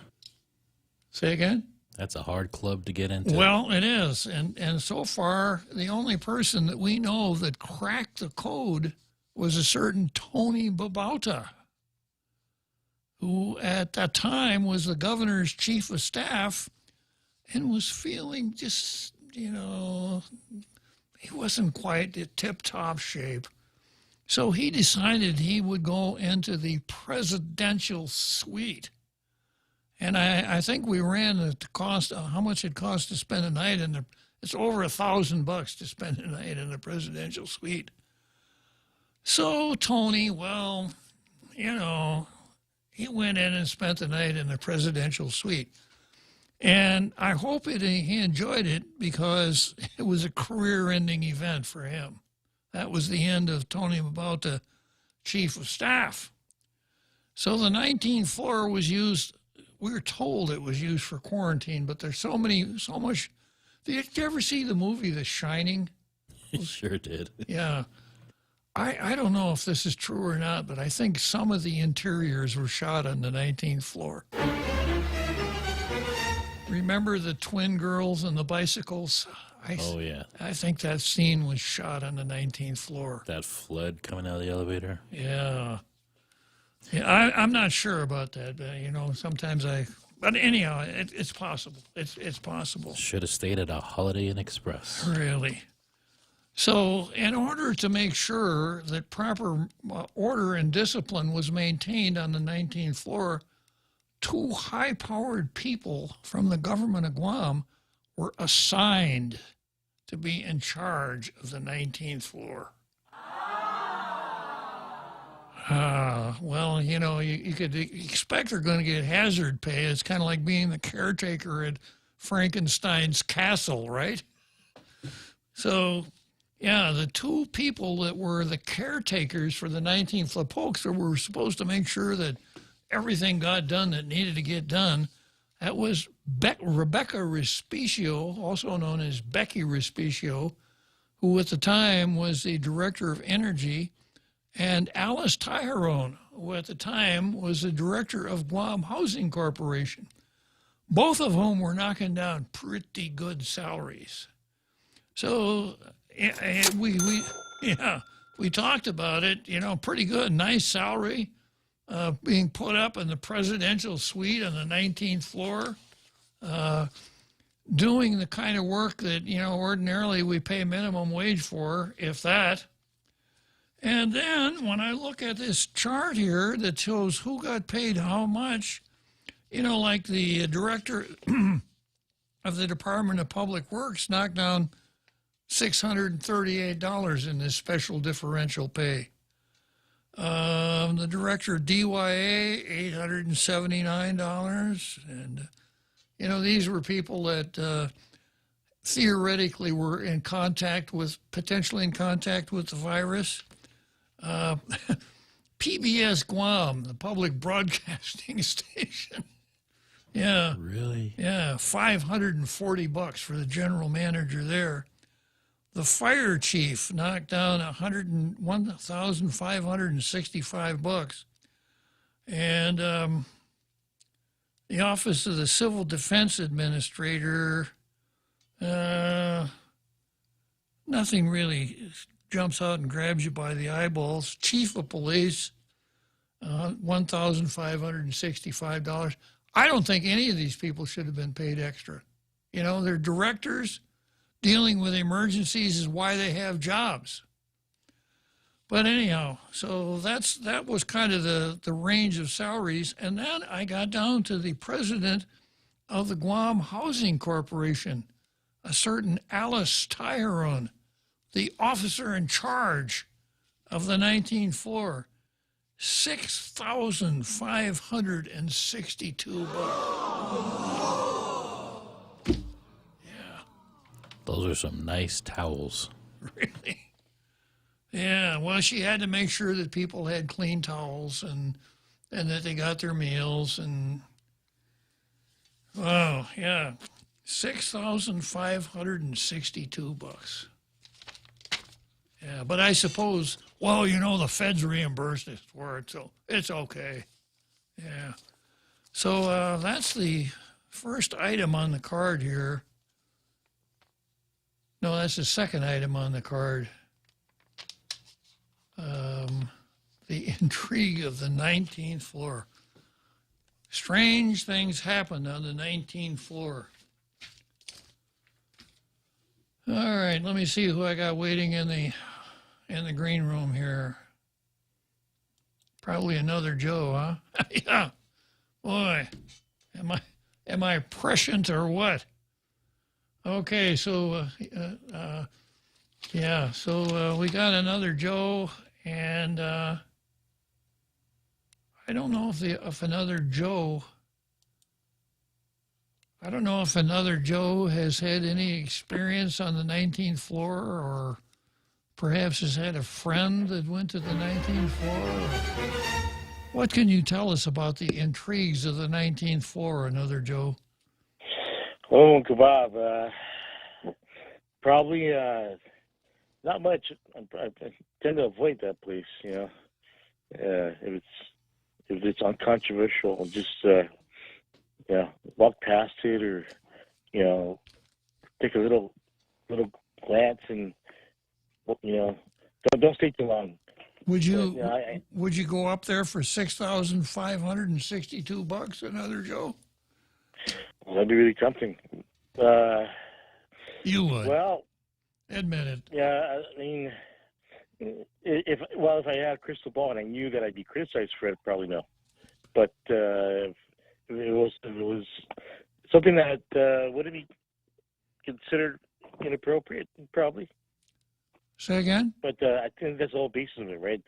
Say again? That's a hard club to get into. Well, it is. And so far, the only person that we know that cracked the code was a certain Tony Babauta, who at that time was the governor's chief of staff and was feeling just, you know, he wasn't quite in tip-top shape. So he decided he would go into the presidential suite. And I think we ran the cost, how much it cost to spend a night in it's over $1,000 to spend a night in the presidential suite. So Tony, well, you know, he went in and spent the night in the presidential suite. And I hope he enjoyed it, because it was a career-ending event for him. That was the end of Tony Babauta, chief of staff. So the 19th floor was used, we were told it was used for quarantine, but there's so much. Did you ever see the movie The Shining? Sure did. Yeah. I don't know if this is true or not, but I think some of the interiors were shot on the 19th floor. Remember the twin girls and the bicycles? Oh, yeah. I think that scene was shot on the 19th floor. That flood coming out of the elevator? Yeah. Yeah, I'm not sure about that, but, you know, sometimes but anyhow, it's possible. It's possible. Should have stayed at a Holiday Inn Express. Really. So in order to make sure that proper order and discipline was maintained on the 19th floor, 2 high-powered people from the government of Guam were assigned to be in charge of the 19th floor. Well, you know, you could expect they're going to get hazard pay. It's kind of like being the caretaker at Frankenstein's castle, right? So, yeah, the 2 people that were the caretakers for the 19th floor folks that were supposed to make sure that everything got done that needed to get done, that was Rebecca Respicio, also known as Becky Respicio, who at the time was the director of energy, and Alice Tyrone, who at the time was the director of Guam Housing Corporation, both of whom were knocking down pretty good salaries. So we talked about it, you know, pretty good, nice salary, being put up in the presidential suite on the 19th floor, doing the kind of work that, you know, ordinarily we pay minimum wage for, if that. And then when I look at this chart here that shows who got paid how much, you know, like the director of the Department of Public Works knocked down $638 in this special differential pay. The director of DYA, $879. And, you know, these were people that theoretically were potentially in contact with the virus. PBS Guam, the public broadcasting station. Yeah. Really? Yeah, $540 for the general manager there. The fire chief knocked down $1,565. And the Office of the Civil Defense Administrator, nothing really jumps out and grabs you by the eyeballs. Chief of Police, $1,565. I don't think any of these people should have been paid extra. You know, they're directors. Dealing with emergencies is why they have jobs. But anyhow, so that was kind of the range of salaries. And then I got down to the president of the Guam Housing Corporation, a certain Alice Tyrone, the officer in charge of the 19th floor, $6,562. Those are some nice towels. Really? Yeah, well, she had to make sure that people had clean towels and that they got their meals and, wow, yeah, $6,562. Yeah, but I suppose, well, you know, the feds reimbursed us for it, so it's okay. Yeah. So that's the first item on the card here. No, that's the second item on the card. The intrigue of the 19th floor. Strange things happened on the 19th floor. All right, let me see who I got waiting in the green room here. Probably another Joe, huh? Yeah. Boy, am I prescient or what? Okay, so yeah, so we got another Joe, and I don't know if another Joe has had any experience on the 19th floor, or perhaps has had a friend that went to the 19th floor. What can you tell us about the intrigues of the 19th floor, another Joe? Oh, kebab. Probably not much. I tend to avoid that place, you know. If it's uncontroversial, just walk past it, or take a little glance, and don't stay too long. Would you go up there for $6,562, another Joe? Well, that'd be really tempting. You would. Well, Admit it. Yeah, I mean, if I had a crystal ball and I knew that I'd be criticized for it, probably no. But if it was something that wouldn't be considered inappropriate, probably. Say again? But I think that's the whole basis of it, right?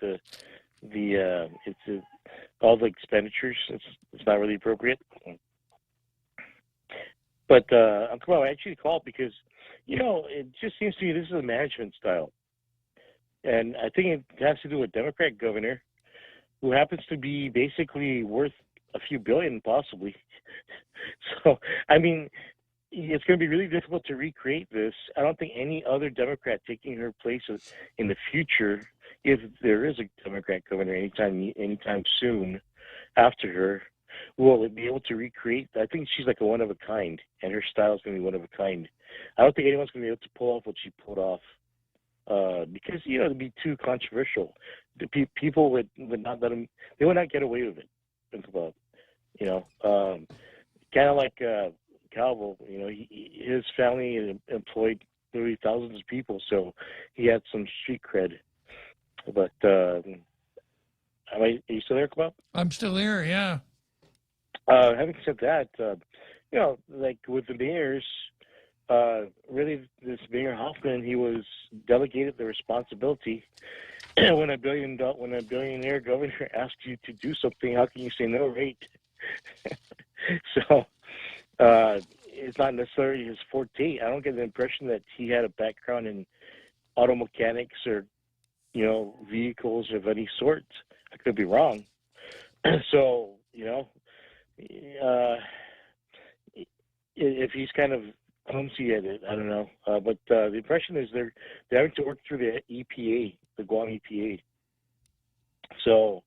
All the expenditures. It's not really appropriate. But Uncle Bob, I actually called because, it just seems to me this is a management style. And I think it has to do with Democrat governor who happens to be basically worth a few billion, possibly. So, I mean, it's going to be really difficult to recreate this. I don't think any other Democrat taking her place in the future, if there is a Democrat governor anytime soon after her, will be able to recreate. I think she's like a one of a kind, and her style is going to be one of a kind. I don't think anyone's going to be able to pull off what she pulled off because it'd be too controversial. The people would not let them. They would not get away with it. Think about, kind of like Calvo. His family employed literally thousands of people, so he had some street cred. But are you still there, Bob? I'm still here. Yeah. Having said that, like with the mayors, really this Mayor Hoffman, he was delegated the responsibility. When a billionaire governor asks you to do something, how can you say no, right? So it's not necessarily his forte. I don't get the impression that he had a background in auto mechanics or vehicles of any sort. I could be wrong. So if he's kind of clumsy at it, I don't know. But the impression is they're having to work through the EPA, the Guam EPA. So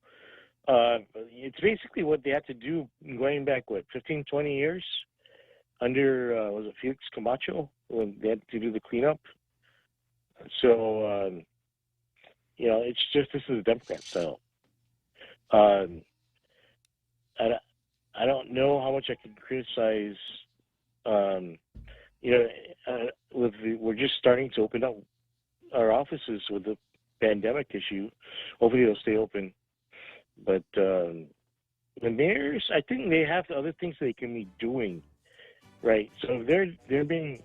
it's basically what they had to do going back, 15, 20 years under, was it Felix Camacho, when they had to do the cleanup. So, it's just, this is a Democrat style. I don't know how much I can criticize. We're just starting to open up our offices with the pandemic issue. Hopefully they'll stay open. But the mayors, I think they have other things they can be doing, right? So they're being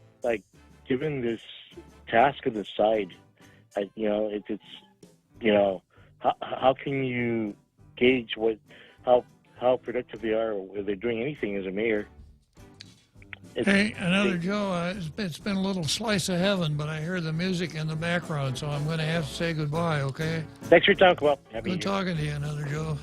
given this task on the side. How can you gauge how productive they are, or if they're doing anything as a mayor? Hey, another Joe, it's been a little slice of heaven, but I hear the music in the background, so I'm going to have to say goodbye, okay? Thanks for your time, Well, good talking to you, another Joe.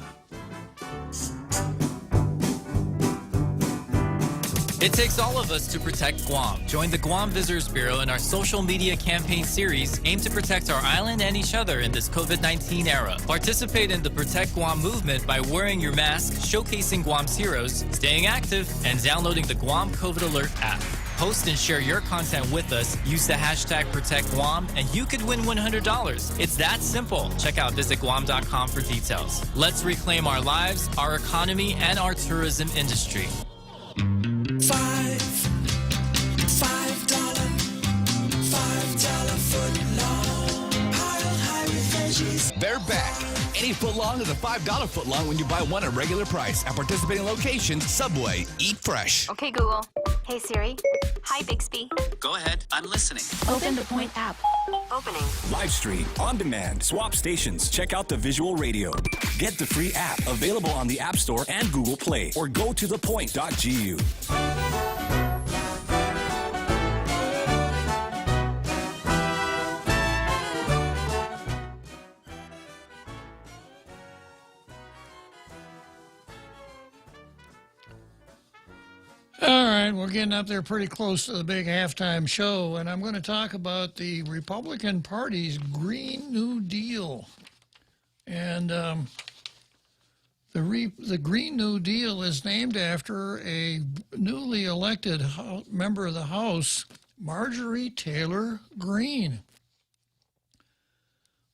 It takes all of us to protect Guam. Join the Guam Visitors Bureau in our social media campaign series aimed to protect our island and each other in this COVID-19 era. Participate in the Protect Guam movement by wearing your mask, showcasing Guam's heroes, staying active, and downloading the Guam COVID Alert app. Post and share your content with us. Use the hashtag #ProtectGuam, and you could win $100. It's that simple. Check out visitguam.com for details. Let's reclaim our lives, our economy, and our tourism industry. $5 footlong, pile high with veggies. They're back. Any footlong is a $5 footlong when you buy one at regular price at participating locations. Subway. Eat fresh. Okay, Google. Hey, Siri. Hi, Bixby. Go ahead. I'm listening. Open the Point app. Opening. Live stream, on demand, swap stations, check out the visual radio. Get the free app available on the App Store and Google Play, or go to thepoint.gu. All right, we're getting up there pretty close to the big halftime show, and I'm going to talk about the Republican Party's Green New Deal. And the Green New Deal is named after a newly elected member of the House, Marjorie Taylor Greene.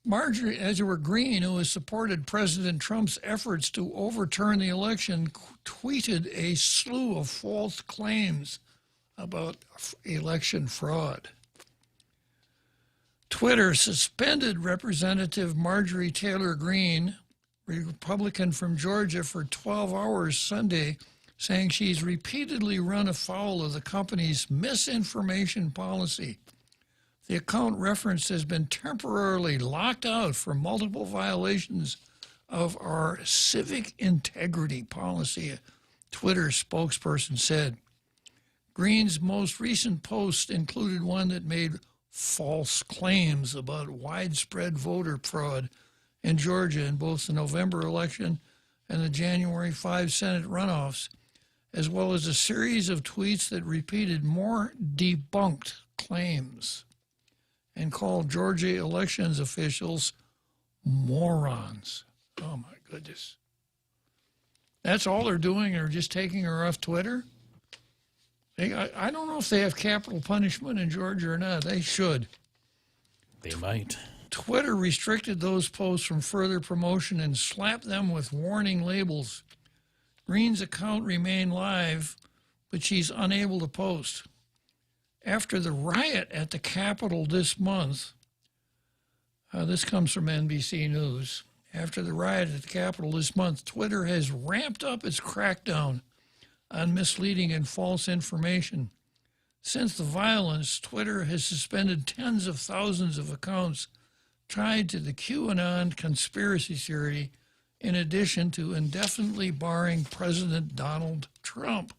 Marjorie Edgeworth Greene, who has supported President Trump's efforts to overturn the election, tweeted a slew of false claims about election fraud. Twitter suspended Representative Marjorie Taylor Greene, Republican from Georgia, for 12 hours Sunday, saying she's repeatedly run afoul of the company's misinformation policy. The account referenced has been temporarily locked out for multiple violations of our civic integrity policy, a Twitter spokesperson said. Greene's most recent post included one that made false claims about widespread voter fraud in Georgia in both the November election and the January 5 Senate runoffs, as well as a series of tweets that repeated more debunked claims and called Georgia elections officials morons. Oh, my goodness. That's all they're doing? They're just taking her off Twitter? I don't know if they have capital punishment in Georgia or not. They should. They might. Twitter restricted those posts from further promotion and slapped them with warning labels. Greene's account remained live, but she's unable to post. After the riot at the Capitol this month, this comes from NBC News. After the riot at the Capitol this month, Twitter has ramped up its crackdown on misleading and false information. Since the violence, Twitter has suspended tens of thousands of accounts tied to the QAnon conspiracy theory, in addition to indefinitely barring President Donald Trump.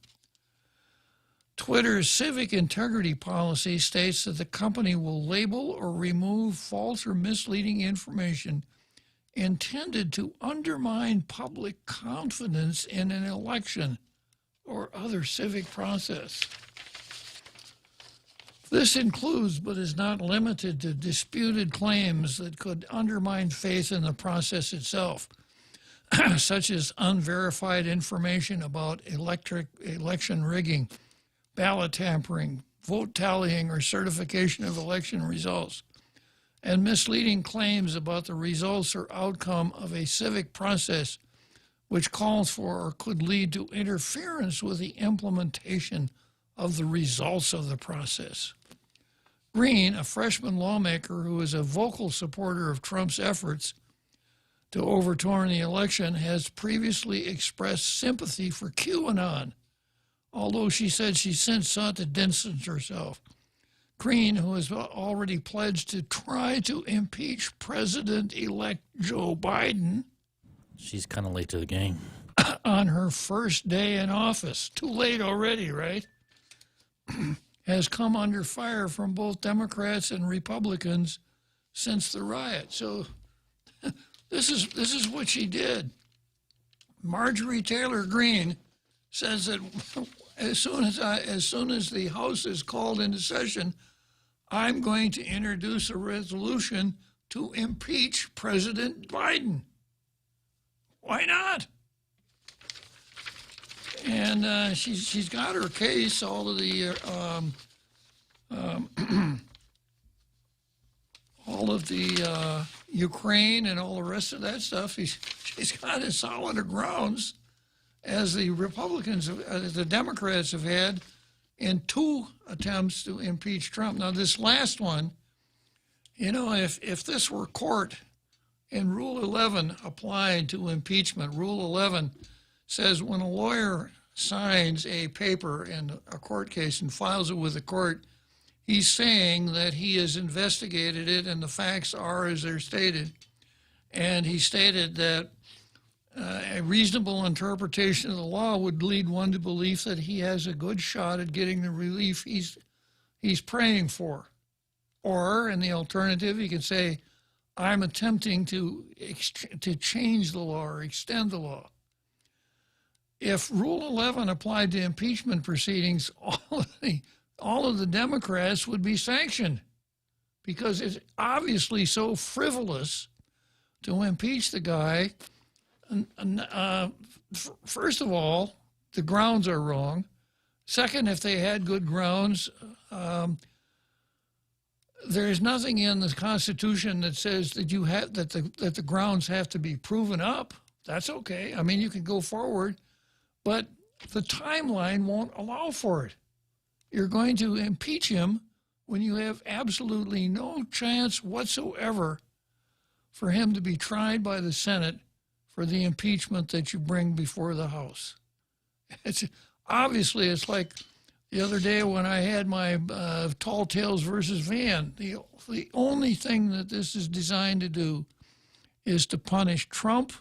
Twitter's civic integrity policy states that the company will label or remove false or misleading information intended to undermine public confidence in an election or other civic process. This includes, but is not limited to, disputed claims that could undermine faith in the process itself, such as unverified information about election rigging, ballot tampering, vote tallying, or certification of election results, and misleading claims about the results or outcome of a civic process which calls for or could lead to interference with the implementation of the results of the process. Greene, a freshman lawmaker who is a vocal supporter of Trump's efforts to overturn the election, has previously expressed sympathy for QAnon, although she said she since sought to distance herself. Greene, who has already pledged to try to impeach President-elect Joe Biden, she's kind of late to the game, on her first day in office, too late already, right? Has come under fire from both Democrats and Republicans since the riot. So this is what she did. Marjorie Taylor Greene says that as soon as the House is called into session, I'm going to introduce a resolution to impeach President Biden. Why not? And she's got her case, all of the Ukraine and all the rest of that stuff. She's got as solid grounds as the Republicans, the Democrats have had in 2 attempts to impeach Trump. Now, this last one, you know, if this were court and Rule 11 applied to impeachment, Rule 11 says when a lawyer signs a paper in a court case and files it with the court, he's saying that he has investigated it and the facts are as they're stated. And he stated that a reasonable interpretation of the law would lead one to believe that he has a good shot at getting the relief he's praying for. Or, in the alternative, he can say, I'm attempting to change the law or extend the law. If Rule 11 applied to impeachment proceedings, all of the Democrats would be sanctioned because it's obviously so frivolous to impeach the guy. First of all, the grounds are wrong. Second, if they had good grounds, there is nothing in the Constitution that says that that the grounds have to be proven up. That's okay. I mean, you can go forward, but the timeline won't allow for it. You're going to impeach him when you have absolutely no chance whatsoever for him to be tried by the Senate for the impeachment that you bring before the House. It's like the other day when I had my Tall Tales versus Van. The only thing that this is designed to do is to punish Trump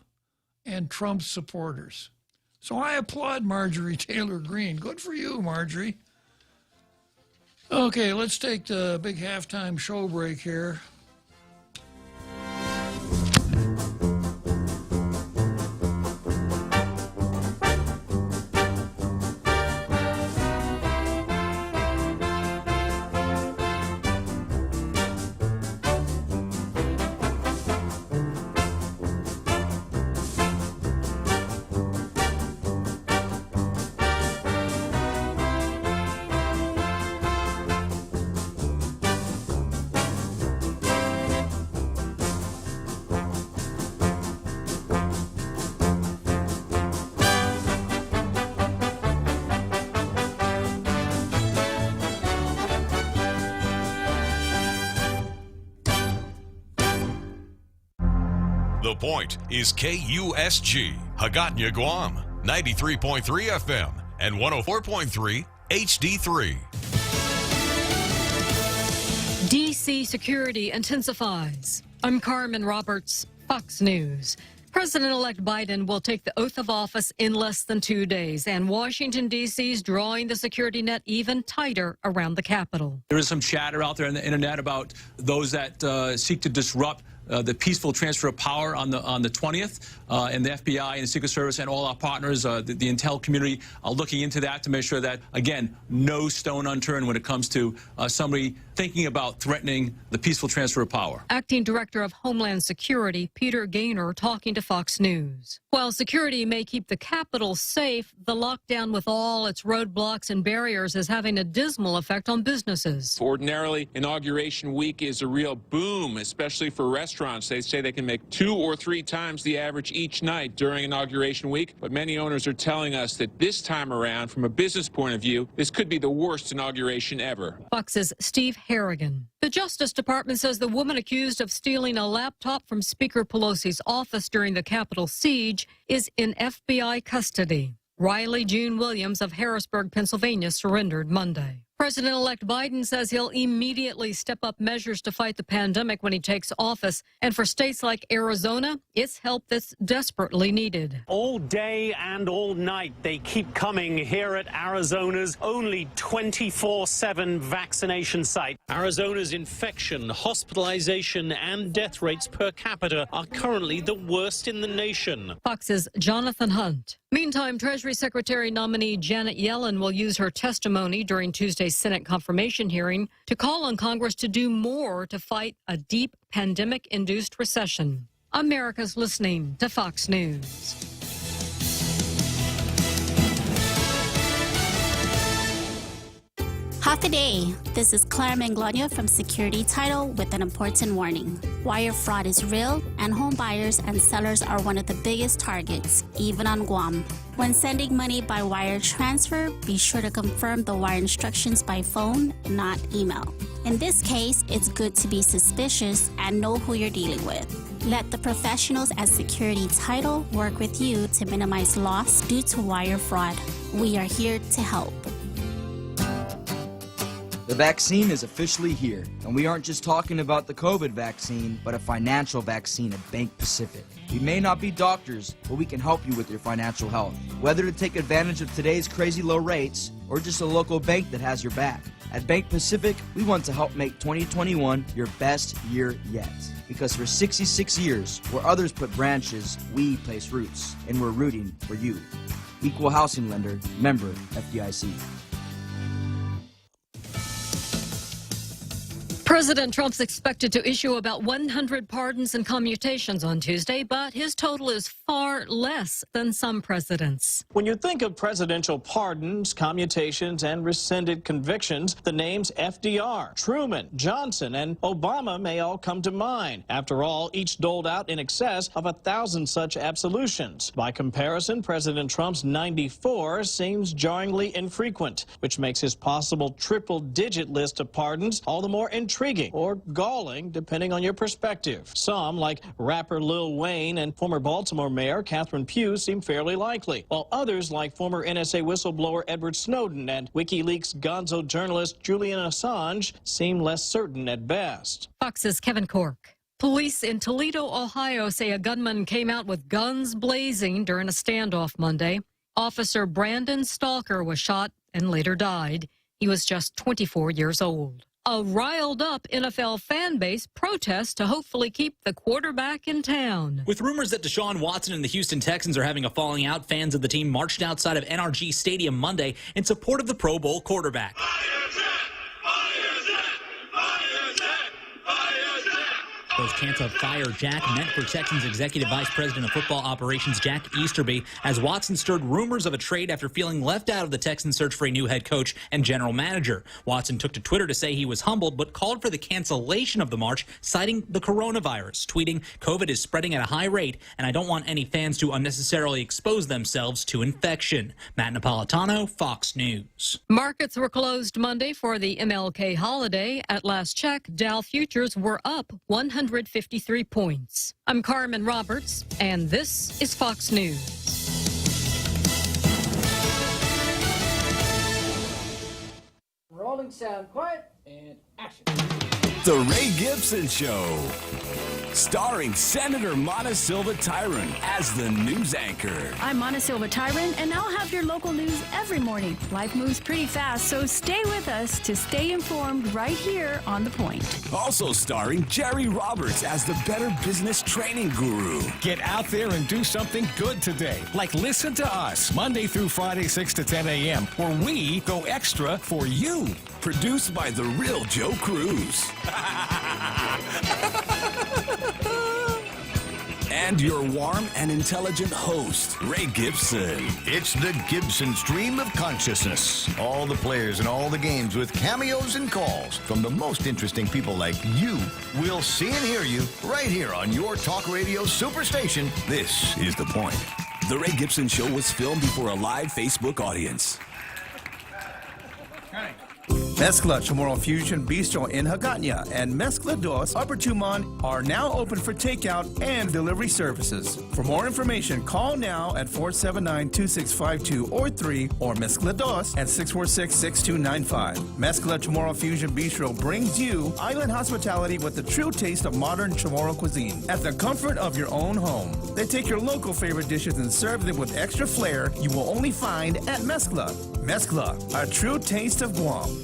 and Trump's supporters. So I applaud Marjorie Taylor Greene. Good for you, Marjorie. Okay, let's take the big halftime show break here. The Point is KUSG, Hagåtña, Guam, 93.3 FM and 104.3 HD3. D.C. security intensifies. I'm Carmen Roberts, Fox News. President-elect Biden will take the oath of office in less than 2 days, and Washington, D.C. is drawing the security net even tighter around the Capitol. There is some chatter out there on the internet about those that seek to disrupt the peaceful transfer of power on the 20th, and the FBI and the Secret Service and all our partners, the intel community, are looking into that to make sure that, again, no stone unturned when it comes to somebody thinking about threatening the peaceful transfer of power. Acting Director of Homeland Security Peter Gaynor talking to Fox News. While security may keep the Capitol safe, the lockdown with all its roadblocks and barriers is having a dismal effect on businesses. Ordinarily, Inauguration Week is a real boom, especially for restaurants. They say they can make 2 or 3 times the average each night during Inauguration Week, but many owners are telling us that this time around, from a business point of view, this could be the worst inauguration ever. Fox's Steve Harrigan. The Justice Department says the woman accused of stealing a laptop from Speaker Pelosi's office during the Capitol siege is in FBI custody. Riley June Williams of Harrisburg, Pennsylvania, surrendered Monday. President-elect Biden says he'll immediately step up measures to fight the pandemic when he takes office. And for states like Arizona, it's help that's desperately needed. All day and all night, they keep coming here at Arizona's only 24/7 vaccination site. Arizona's infection, hospitalization, and death rates per capita are currently the worst in the nation. Fox's Jonathan Hunt. Meantime, Treasury Secretary nominee Janet Yellen will use her testimony during Tuesday's Senate confirmation hearing to call on Congress to do more to fight a deep pandemic-induced recession. America's listening to Fox News. Half a day. This is Clara Manglona from Security Title with an important warning. Wire fraud is real, and home buyers and sellers are one of the biggest targets, even on Guam. When sending money by wire transfer, be sure to confirm the wire instructions by phone, not email. In this case, it's good to be suspicious and know who you're dealing with. Let the professionals at Security Title work with you to minimize loss due to wire fraud. We are here to help. The vaccine is officially here, and we aren't just talking about the COVID vaccine, but a financial vaccine at Bank Pacific. We may not be doctors, but we can help you with your financial health. Whether to take advantage of today's crazy low rates, or just a local bank that has your back. At Bank Pacific, we want to help make 2021 your best year yet. Because for 66 years, where others put branches, we place roots, and we're rooting for you. Equal housing lender, member FDIC. President Trump's expected to issue about 100 pardons and commutations on Tuesday, but his total is far less than some presidents. When you think of presidential pardons, commutations, and rescinded convictions, the names FDR, Truman, Johnson, and Obama may all come to mind. After all, each doled out in excess of 1,000 such absolutions. By comparison, President Trump's 94 seems jarringly infrequent, which makes his possible triple-digit list of pardons all the more intriguing or galling, depending on your perspective. Some, like rapper Lil Wayne and former Baltimore Mayor Catherine Pugh, seem fairly likely, while others, like former NSA whistleblower Edward Snowden and WikiLeaks gonzo journalist Julian Assange, seem less certain at best. Fox's Kevin Cork. Police in Toledo, Ohio say a gunman came out with guns blazing during a standoff Monday. Officer Brandon Stalker was shot and later died. He was just 24 years old. A riled-up NFL fan base protests to hopefully keep the quarterback in town. With rumors that Deshaun Watson and the Houston Texans are having a falling out, fans of the team marched outside of NRG Stadium Monday in support of the Pro Bowl quarterback. Those chants of "Fire Jack" meant for Texans Executive Vice President of Football Operations Jack Easterby, as Watson stirred rumors of a trade after feeling left out of the Texans' search for a new head coach and general manager. Watson took to Twitter to say he was humbled, but called for the cancellation of the march, citing the coronavirus, tweeting, "COVID is spreading at a high rate, and I don't want any fans to unnecessarily expose themselves to infection." Matt Napolitano, Fox News. Markets were closed Monday for the MLK holiday. At last check, Dow futures were up 153 points. I'm Carmen Roberts, and this is Fox News. Rolling sound, quiet, and action. The Ray Gibson Show, starring Senator Mona Silva Tyron as the news anchor. I'm Mona Silva Tyron, and I'll have your local news every morning. Life moves pretty fast, so stay with us to stay informed right here on The Point. Also starring Jerry Roberts as the Better Business Training Guru. Get out there and do something good today, like listen to us Monday through Friday, 6 to 10 a.m., where we go extra for you. Produced by the real Joe Cruz. And your warm and intelligent host, Ray Gibson. It's the Gibson Stream of Consciousness. All the players and all the games with cameos and calls from the most interesting people like you. We'll see and hear you right here on your talk radio superstation. This is The Point. The Ray Gibson Show was filmed before a live Facebook audience. Mezcla Chamorro Fusion Bistro in Hagåtña and Mezcla Dos Upper Tumon are now open for takeout and delivery services. For more information, call now at 479-2652 or 3 or Mezcla Dos at 646-6295. Mezcla Chamorro Fusion Bistro brings you island hospitality with the true taste of modern Chamorro cuisine at the comfort of your own home. They take your local favorite dishes and serve them with extra flair you will only find at Mezcla. Mezcla, a true taste of Guam.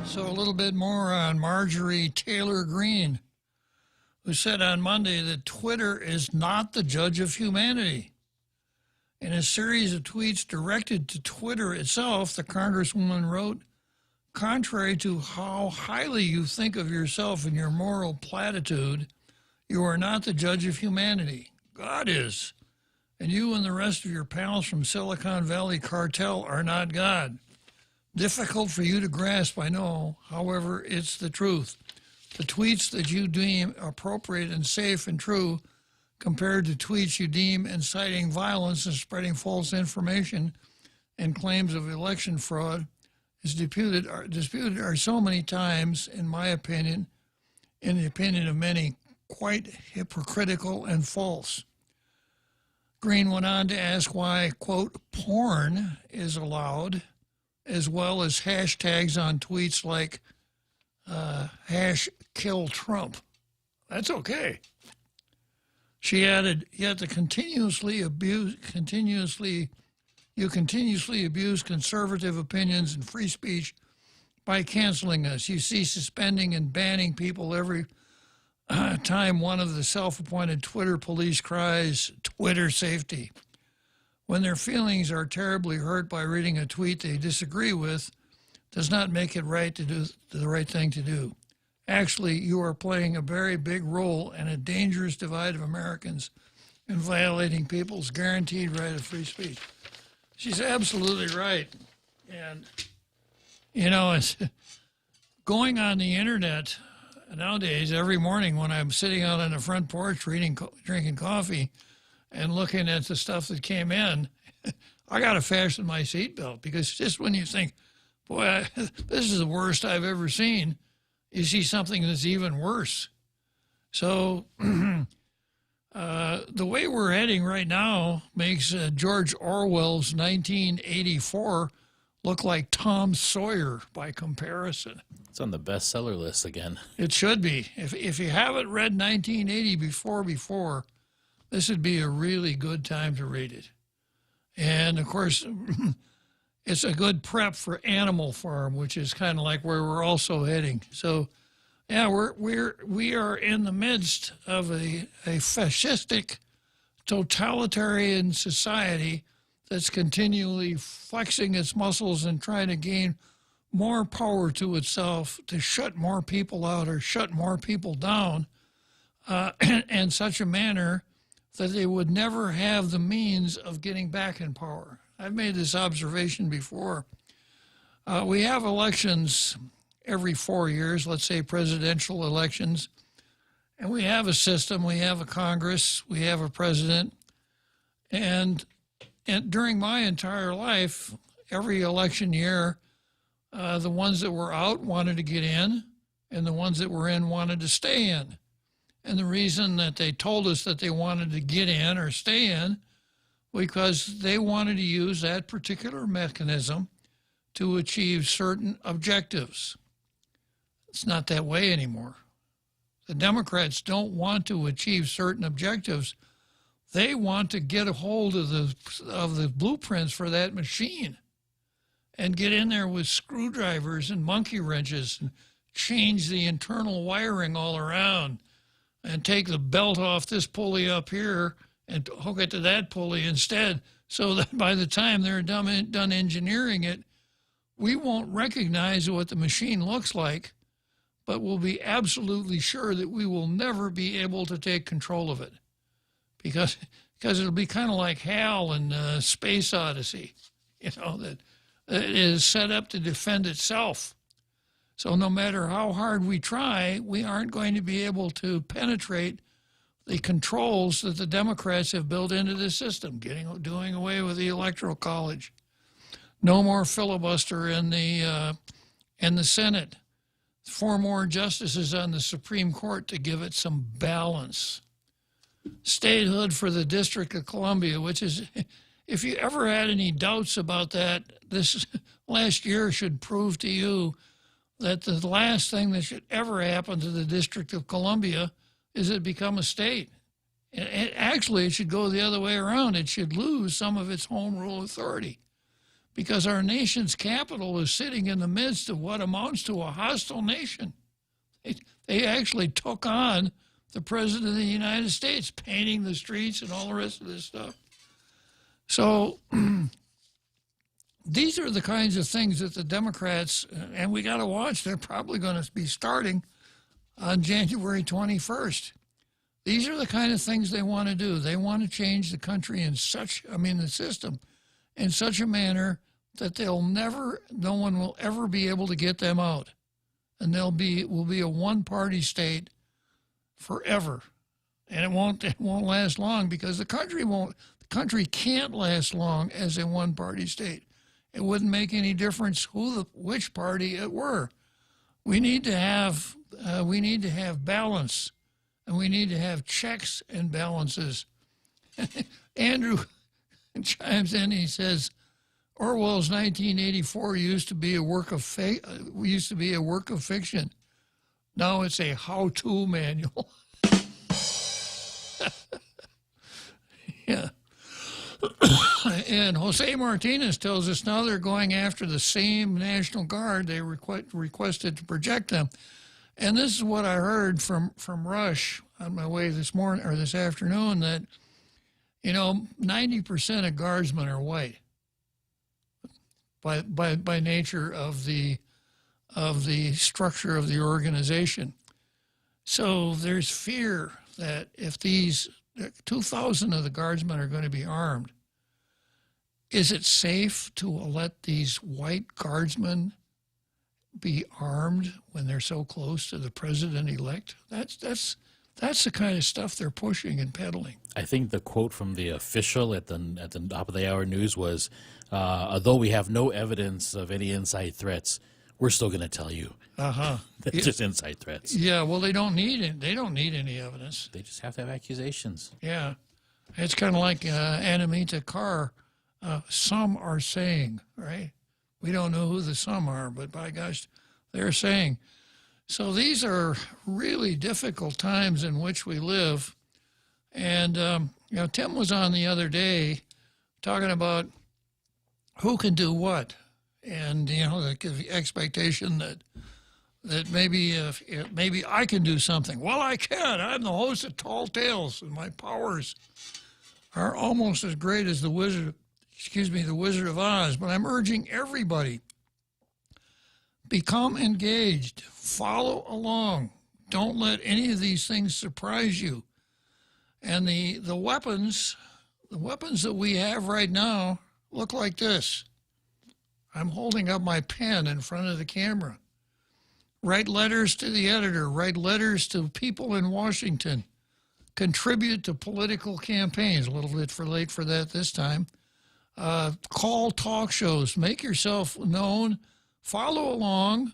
So a little bit more on Marjorie Taylor Greene, who said on Monday that Twitter is not the judge of humanity. In a series of tweets directed to Twitter itself, the Congresswoman wrote, "Contrary to how highly you think of yourself and your moral platitude, you are not the judge of humanity. God is. And you and the rest of your pals from Silicon Valley cartel are not God. Difficult for you to grasp, I know. However, it's the truth. The tweets that you deem appropriate and safe and true compared to tweets you deem inciting violence and spreading false information and claims of election fraud is disputed are so many times, in my opinion, in the opinion of many, quite hypocritical and false. Green went on to ask why, quote, porn is allowed, as well as hashtags on tweets like hash kill Trump. That's okay. She added, yet you continuously abuse conservative opinions and free speech by canceling us. You see suspending and banning people every time one of the self-appointed Twitter police cries, Twitter safety. When their feelings are terribly hurt by reading a tweet they disagree with, does not make it right to do the right thing to do. Actually, you are playing a very big role in a dangerous divide of Americans in violating people's guaranteed right of free speech. She's absolutely right. And, you know, it's going on the internet nowadays, every morning when I'm sitting out on the front porch drinking coffee and looking at the stuff that came in, I got to fasten my seatbelt, because just when you think, boy, this is the worst I've ever seen, you see something that's even worse. So the way we're heading right now makes George Orwell's 1984 look like Tom Sawyer by comparison. It's on the bestseller list again. It should be. If you haven't read 1980 before, this would be a really good time to read it. And, of course, it's a good prep for Animal Farm, which is kind of like where we're also heading. So, yeah, we are in the midst of a fascistic, totalitarian society that's continually flexing its muscles and trying to gain more power to itself to shut more people out or shut more people down in such a manner that they would never have the means of getting back in power. I've made this observation before. We have elections every 4 years, let's say presidential elections, and we have a system, we have a Congress, we have a president, and during my entire life, every election year, the ones that were out wanted to get in, and the ones that were in wanted to stay in. And the reason that they told us that they wanted to get in or stay in, because they wanted to use that particular mechanism to achieve certain objectives. It's not that way anymore. The Democrats don't want to achieve certain objectives. They want to get a hold of the blueprints for that machine and get in there with screwdrivers and monkey wrenches and change the internal wiring all around and take the belt off this pulley up here and hook it to that pulley instead, so that by the time they're done engineering it, we won't recognize what the machine looks like, but we'll be absolutely sure that we will never be able to take control of it. Because it'll be kind of like HAL in Space Odyssey, you know, that it is set up to defend itself. So no matter how hard we try, we aren't going to be able to penetrate the controls that the Democrats have built into the system, doing away with the Electoral College. No more filibuster in the Senate. 4 more justices on the Supreme Court to give it some balance. Statehood for the District of Columbia, which is, if you ever had any doubts about that, this last year should prove to you that the last thing that should ever happen to the District of Columbia is it become a state. Actually, it should go the other way around. It should lose some of its home rule authority, because our nation's capital is sitting in the midst of what amounts to a hostile nation. They actually took on the President of the United States, painting the streets and all the rest of this stuff. So these are the kinds of things that the Democrats, and we got to watch, they're probably going to be starting on January 21st. These are the kind of things they want to do. They want to change the country in the system, in such a manner that no one will ever be able to get them out. And will be a one-party state forever. And it won't last long because the country can't last long as a one-party state. It wouldn't make any difference which party it were. We need to have balance, and we need to have checks and balances. Andrew chimes in. He says, Orwell's 1984 used to be a work of fiction. Now it's a how-to manual. Yeah. And Jose Martinez tells us now they're going after the same National Guard they requested to project them. And this is what I heard from Rush on my way this morning or this afternoon, that 90% of guardsmen are white by nature of the structure of the organization. So there's fear that if these 2,000 of the guardsmen are going to be armed, is it safe to let these white guardsmen be armed when they're so close to the president-elect? That's the kind of stuff they're pushing and peddling. I think the quote from the official at the top of the hour news was, although we have no evidence of any inside threats, we're still going to tell you. That's just inside threats. Yeah, well, they don't need it. They don't need any evidence. They just have to have accusations. Yeah. It's kind of like Anamita Carr. Some are saying, right? We don't know who the some are, but by gosh, they're saying. So these are really difficult times in which we live. And, Tim was on the other day talking about who can do what. And, the expectation that maybe I can do something. Well, I can. I'm the host of Tall Tales, and my powers are almost as great as the Wizard of Oz. But I'm urging everybody, become engaged, follow along. Don't let any of these things surprise you. And the weapons that we have right now look like this. I'm holding up my pen in front of the camera. Write letters to the editor. Write letters to people in Washington. Contribute to political campaigns. A little bit late for that this time. Call talk shows. Make yourself known. Follow along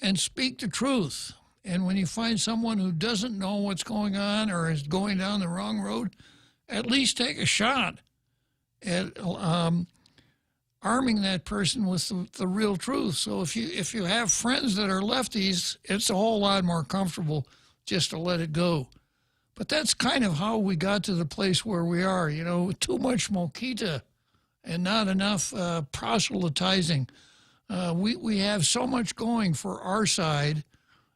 and speak the truth. And when you find someone who doesn't know what's going on or is going down the wrong road, at least take a shot at arming that person with the real truth. So if you have friends that are lefties, it's a whole lot more comfortable just to let it go. But that's kind of how we got to the place where we are, too much moquita and not enough proselytizing. We have so much going for our side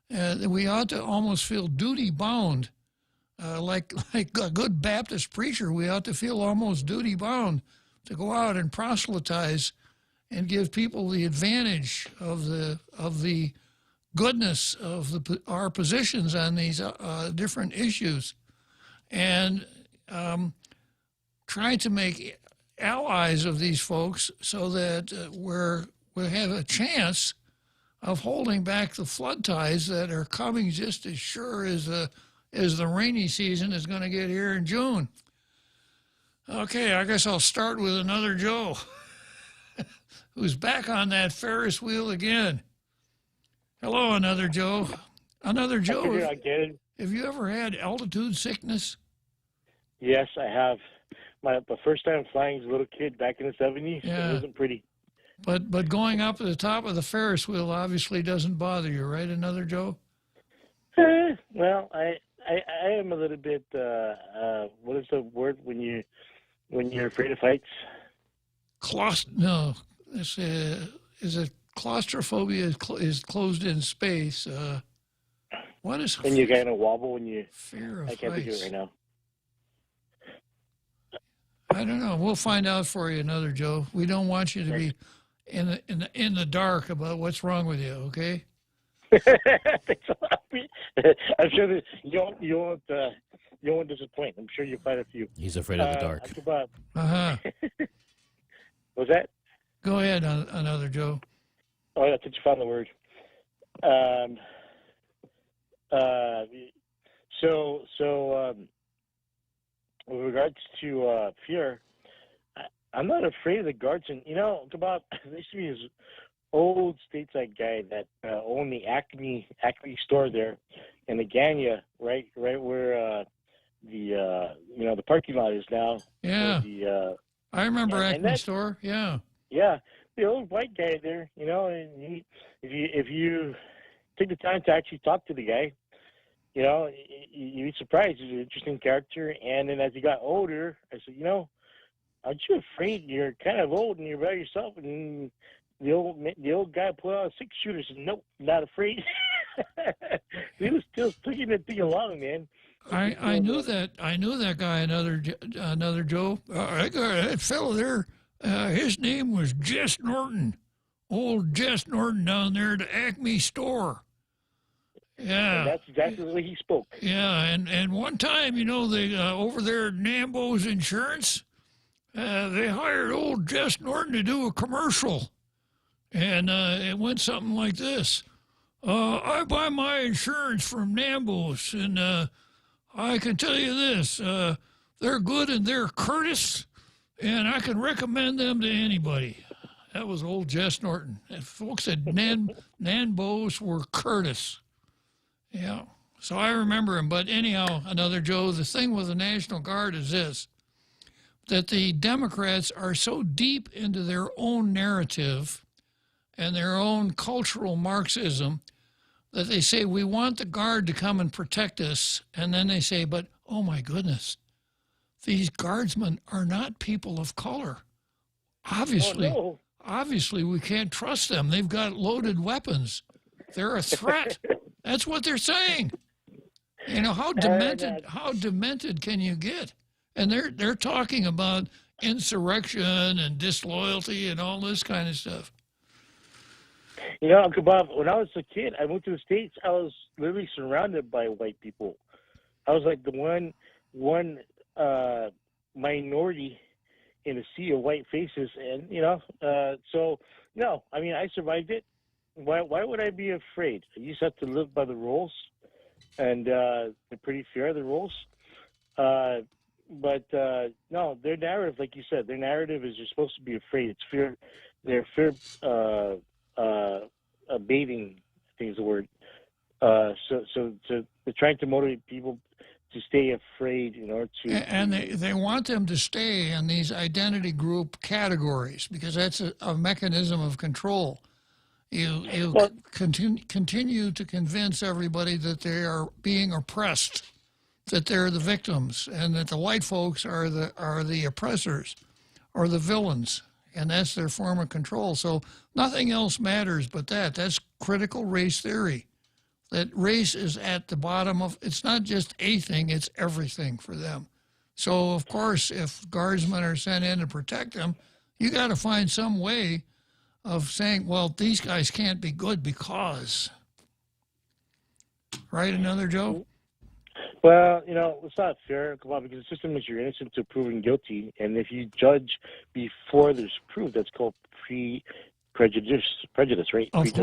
that we ought to almost feel duty-bound. Like a good Baptist preacher, we ought to feel almost duty-bound to go out and proselytize and give people the advantage of the goodness of our positions on these different issues, and try to make allies of these folks so that we have a chance of holding back the flood tides that are coming just as sure as the rainy season is going to get here in June. Okay, I guess I'll start with another Joe, who's back on that Ferris wheel again. Hello, another Joe. Another Joe. Have you ever had altitude sickness? Yes, I have. My first time flying as a little kid back in the 70s, Yeah. It wasn't pretty. But going up at the top of the Ferris wheel obviously doesn't bother you, right, another Joe? Well, I am a little bit, what is the word when you're afraid of heights? No, is it claustrophobia is closed in space. What is And you kind of wobble when you, fear of I can't think of heights? it right now. I don't know. We'll find out for you, another Joe. We don't want you to be in the dark about what's wrong with you, okay? Thanks a lot. I'm sure that you won't disappoint. I'm sure you'll find a few. He's afraid of the dark. Uncle Bob. Uh-huh. Was that? Go ahead, another Joe. Oh, yeah, I think you found the word. With regards to fear, I'm not afraid of the guards. And about there used to be this old stateside guy that owned the Acme store there in the Ganya, right where the parking lot is now. Yeah. I remember and Acme store. Yeah. Yeah, the old white guy there. And if you take the time to actually talk to the guy, you'd be surprised. He's an interesting character. And then as he got older, I said, aren't you afraid? You're kind of old and you're by yourself. And the old guy pulled out a 6-shooter. Said, nope, not afraid. He was still taking that thing along, man. I knew that guy. Another Joe. That fellow there. His name was Jess Norton. Old Jess Norton down there at the Acme store. Yeah. And that's exactly the way he spoke. Yeah, and one time, they over there at Nambo's Insurance, they hired old Jess Norton to do a commercial. And it went something like this. I buy my insurance from Nambo's, and I can tell you this. They're good and they're courteous, and I can recommend them to anybody. That was old Jess Norton. And folks at Nambo's were courteous. Yeah, so I remember him. But anyhow, another Joe, the thing with the National Guard is this, that the Democrats are so deep into their own narrative and their own cultural Marxism that they say, we want the Guard to come and protect us. And then they say, but, oh my goodness, these guardsmen are not people of color. Obviously, we can't trust them. They've got loaded weapons. They're a threat. That's what they're saying. How demented can you get? And they're talking about insurrection and disloyalty and all this kind of stuff. Uncle Bob, when I was a kid, I went to the States. I was literally surrounded by white people. I was like the one minority in a sea of white faces, and so no, I mean, I survived it. Why would I be afraid? You just have to live by the rules, and they're pretty fair, the rules. But no, their narrative, like you said, their narrative is you're supposed to be afraid. It's fear. They're fear baiting, I think is the word. So they're trying to motivate people to stay afraid in order to. And they want them to stay in these identity group categories because that's a mechanism of control. You continue to convince everybody that they are being oppressed, that they're the victims, and that the white folks are the oppressors or the villains, and that's their form of control. So nothing else matters but that. That's critical race theory, that race is at the bottom of, it's not just a thing, it's everything for them. So, of course, if guardsmen are sent in to protect them, you got to find some way of saying, well, these guys can't be good because. Right, another Joe? Well, it's not fair, because the system is you're innocent to proven guilty, and if you judge before there's proof, that's called prejudice, right? Of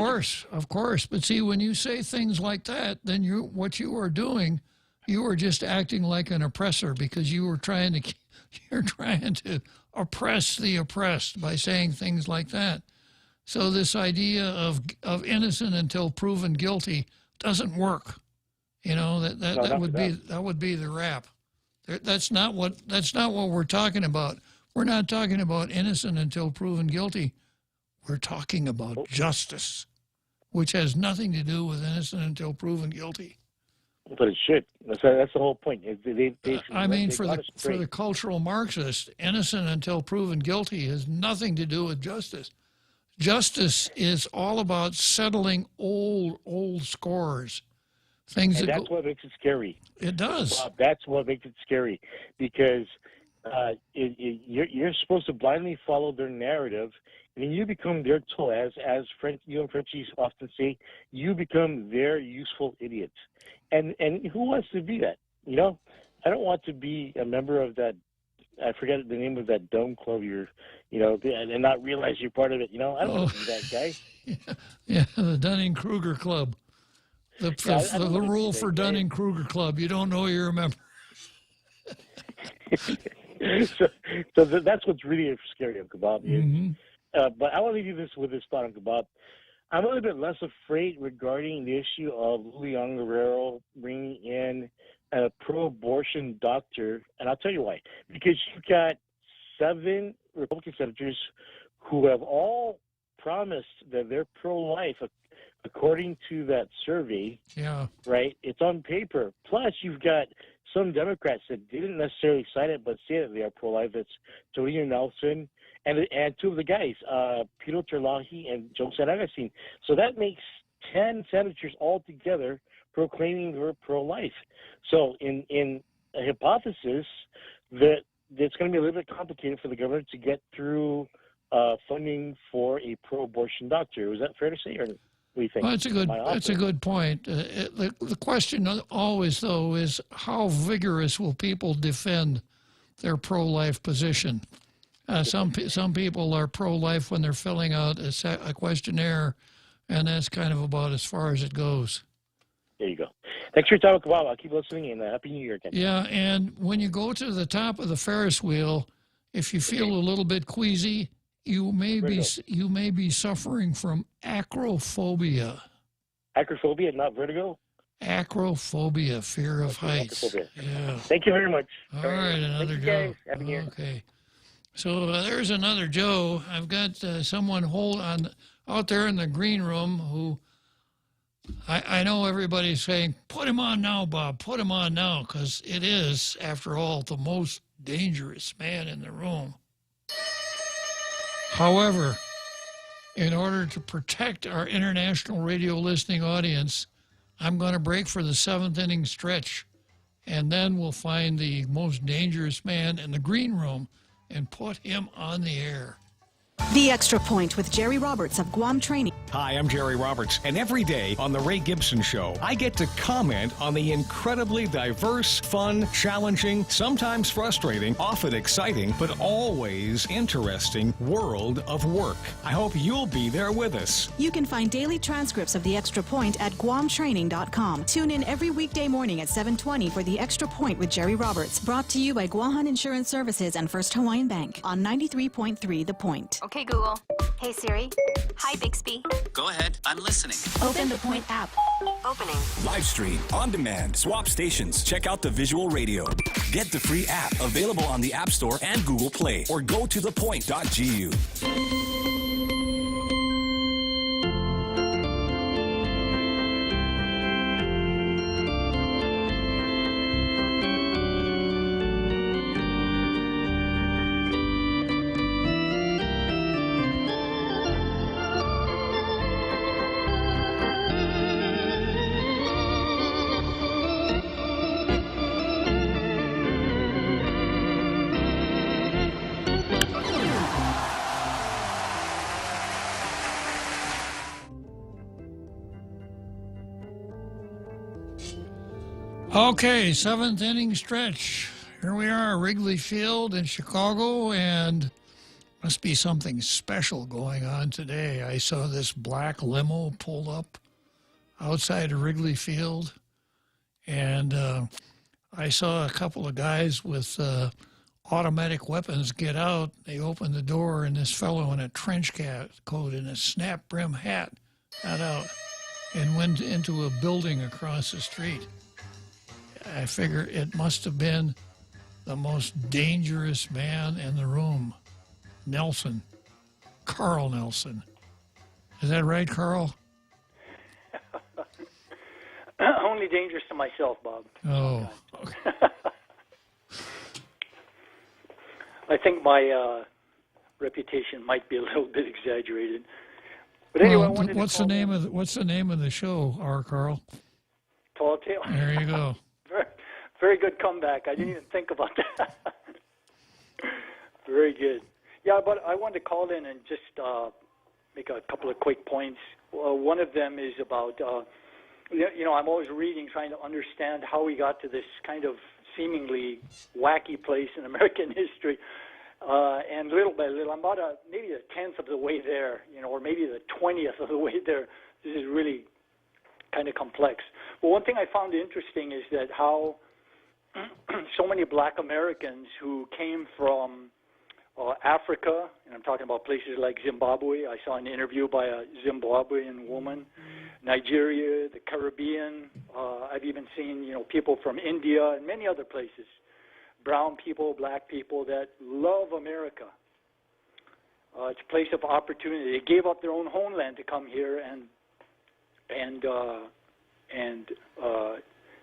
course. But see, when you say things like that, then what you are doing, you are just acting like an oppressor because you're trying to oppress the oppressed by saying things like that. So this idea of innocent until proven guilty doesn't work. That would be the rap. That's not what we're talking about. We're not talking about innocent until proven guilty. We're talking about justice, which has nothing to do with innocent until proven guilty. But it should. That's the whole point. For the cultural Marxist, innocent until proven guilty has nothing to do with justice. Justice is all about settling old scores. That's what makes it scary. It does. That's what makes it scary because you're supposed to blindly follow their narrative, and then you become their tool. As you and Frenchies often say, you become their useful idiots. And who wants to be that? I don't want to be a member of that I forget the name of that dome club and not realize you're part of it. I don't want to be that guy. Yeah, the Dunning-Kruger Club. The rule for Dunning-Kruger Club. You don't know you're a member. so that's what's really scary, Uncle Bob. But I want to leave you with this thought, Uncle Bob. I'm a little bit less afraid regarding the issue of Leon Guerrero bringing in a pro-abortion doctor, and I'll tell you why. Because you've got 7 Republican senators who have all promised that they're pro-life, according to that survey. Yeah. Right? It's on paper. Plus, you've got some Democrats that didn't necessarily sign it, but say that they are pro-life. That's Torino Nelson and 2 of the guys, Peter Terlahi and Joe San Agustin. So that makes 10 senators altogether proclaiming they're pro-life. So in a hypothesis that it's going to be a little bit complicated for the government to get through funding for a pro-abortion doctor. Is that fair to say, or what do you think? Well, that's a good point. The question always, though, is how vigorous will people defend their pro-life position? Some people are pro-life when they're filling out a questionnaire, and that's kind of about as far as it goes. There you go. Thanks for your time, Bob. I'll keep listening, and Happy New Year again. Yeah, and when you go to the top of the Ferris wheel, if you feel a little bit queasy, you may be suffering from acrophobia. Acrophobia, not vertigo? Acrophobia, fear of heights. Acrophobia. Yeah. Thank you very much. All right, another Joe. Happy New Year. Okay. So there's another Joe. I've got someone out there in the green room who I know everybody's saying, put him on now, Bob, put him on now, because it is, after all, the most dangerous man in the room. However, in order to protect our international radio listening audience, I'm going to break for the 7th inning stretch, and then we'll find the most dangerous man in the green room and put him on the air. The Extra Point with Jerry Roberts of Guam Training. Hi, I'm Jerry Roberts, and every day on The Ray Gibson Show, I get to comment on the incredibly diverse, fun, challenging, sometimes frustrating, often exciting, but always interesting world of work. I hope you'll be there with us. You can find daily transcripts of The Extra Point at guamtraining.com. Tune in every weekday morning at 7:20 for The Extra Point with Jerry Roberts, brought to you by Guahan Insurance Services and First Hawaiian Bank on 93.3 The Point. Okay, Google. Hey, Siri. Hi, Bixby. Go ahead. I'm listening. Open the Point app. Opening. Live stream, on demand, swap stations. Check out the visual radio. Get the free app available on the App Store and Google Play, or go to thepoint.gu. Okay, 7th inning stretch. Here we are, Wrigley Field in Chicago, and must be something special going on today. I saw this black limo pull up outside of Wrigley Field, and I saw a couple of guys with automatic weapons get out. They opened the door, and this fellow in a trench coat and a snap brim hat got out and went into a building across the street. I figure it must have been the most dangerous man in the room, Nelson, Carl Nelson. Is that right, Carl? Only dangerous to myself, Bob. Oh. Okay. I think my reputation might be a little bit exaggerated. But anyway, well, what's the name of the show, Carl? Tall Tale. There you go. Very good comeback. I didn't even think about that. Very good. Yeah, but I wanted to call in and just make a couple of quick points. One of them is about I'm always reading, trying to understand how we got to this kind of seemingly wacky place in American history. And little by little, I'm about maybe a 10th of the way there, or maybe the 20th of the way there. This is really kind of complex. But one thing I found interesting is that how so many black Americans who came from Africa, and I'm talking about places like Zimbabwe. I saw an interview by a Zimbabwean woman. Nigeria, the Caribbean. I've even seen, people from India and many other places. Brown people, black people that love America. It's a place of opportunity. They gave up their own homeland to come here and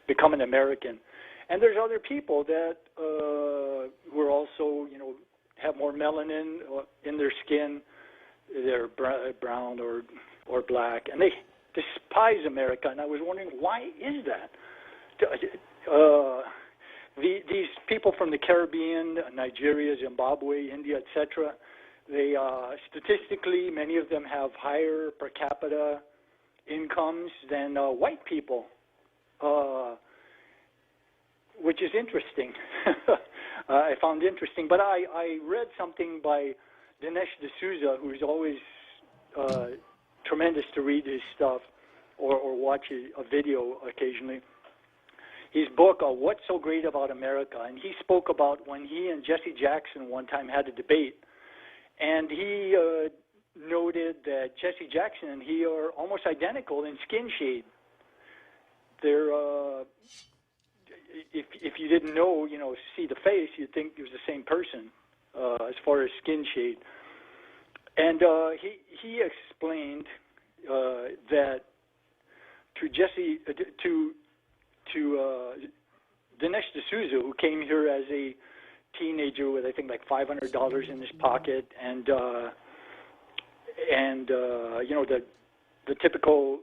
become an American. And there's other people that who are also, have more melanin in their skin. They're brown or black, and they despise America. And I was wondering, why is that? These people from the Caribbean, Nigeria, Zimbabwe, India, etc., they statistically, many of them have higher per capita incomes than white people, which is interesting. I found interesting. But I read something by Dinesh D'Souza, who's always tremendous to read his stuff or watch a video occasionally. His book, What's So Great About America, and he spoke about when he and Jesse Jackson one time had a debate, and he noted that Jesse Jackson and he are almost identical in skin shade. They're, if you didn't know, see the face, you'd think it was the same person as far as skin shade. And he explained that to Jesse, to Dinesh D'Souza, who came here as a teenager with, I think, like $500 in his pocket, and the typical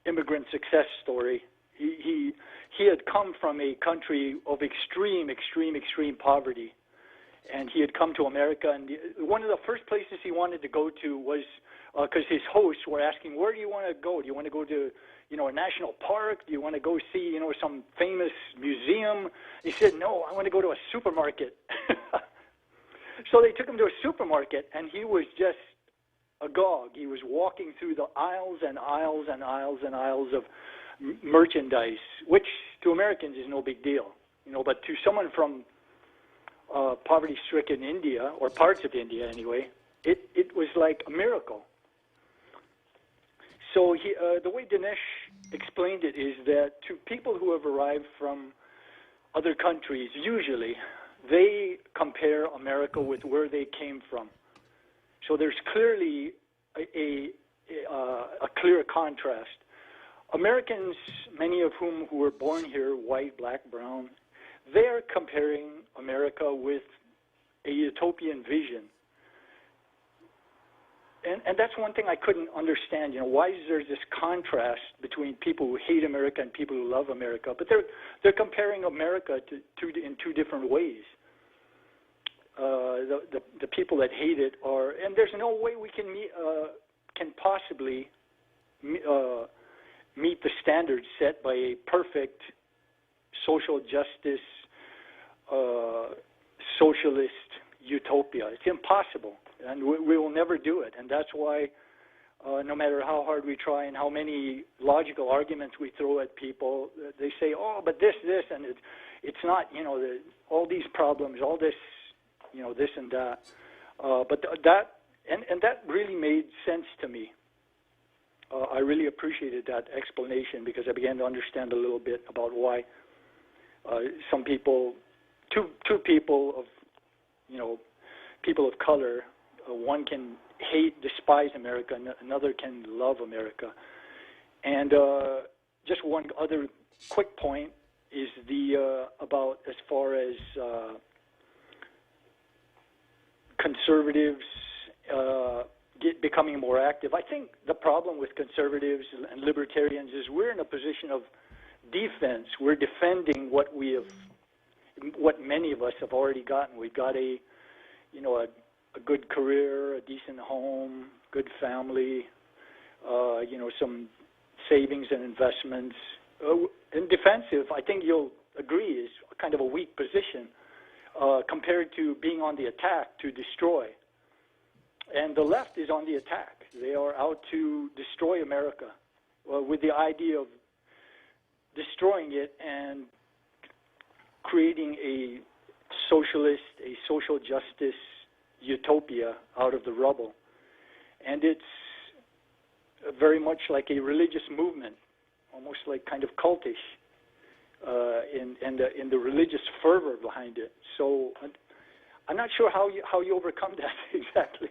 immigrant success story. He had come from a country of extreme poverty, and he had come to America. And one of the first places he wanted to go to was because his hosts were asking, "Where do you want to go? Do you want to go to a national park? Do you want to go see, some famous museum?" He said, "No, I want to go to a supermarket." So they took him to a supermarket, and he was just agog. He was walking through the aisles and aisles and aisles and aisles of merchandise, which to Americans is no big deal, but to someone from poverty-stricken India, or parts of India anyway, it was like a miracle. So the way Dinesh explained it is that to people who have arrived from other countries, usually they compare America with where they came from. So there's clearly a clear contrast. Americans, many of whom who were born here, white, black, brown, they're comparing America with a utopian vision. And that's one thing I couldn't understand. Why is there this contrast between people who hate America and people who love America? But they're comparing America in two different ways. The people that hate it are, and there's no way we can possibly meet the standards set by a perfect social justice, socialist utopia. It's impossible, and we will never do it. And that's why no matter how hard we try and how many logical arguments we throw at people, they say, "Oh, but this, and it's not, all these problems, all this, this and that." But that really made sense to me. I really appreciated that explanation because I began to understand a little bit about why some people, two people of, people of color, one can despise America, and another can love America. And just one other quick point is about as far as conservatives becoming more active. I think the problem with conservatives and libertarians is we're in a position of defense. We're defending what many of us have already gotten. We've got a good career, a decent home, good family, some savings and investments. In defensive, I think you'll agree, is kind of a weak position compared to being on the attack to destroy. And the left is on the attack. They are out to destroy America with the idea of destroying it and creating a socialist, a social justice utopia out of the rubble. And it's very much like a religious movement, almost like kind of cultish in the religious fervor behind it. So I'm not sure how you overcome that exactly.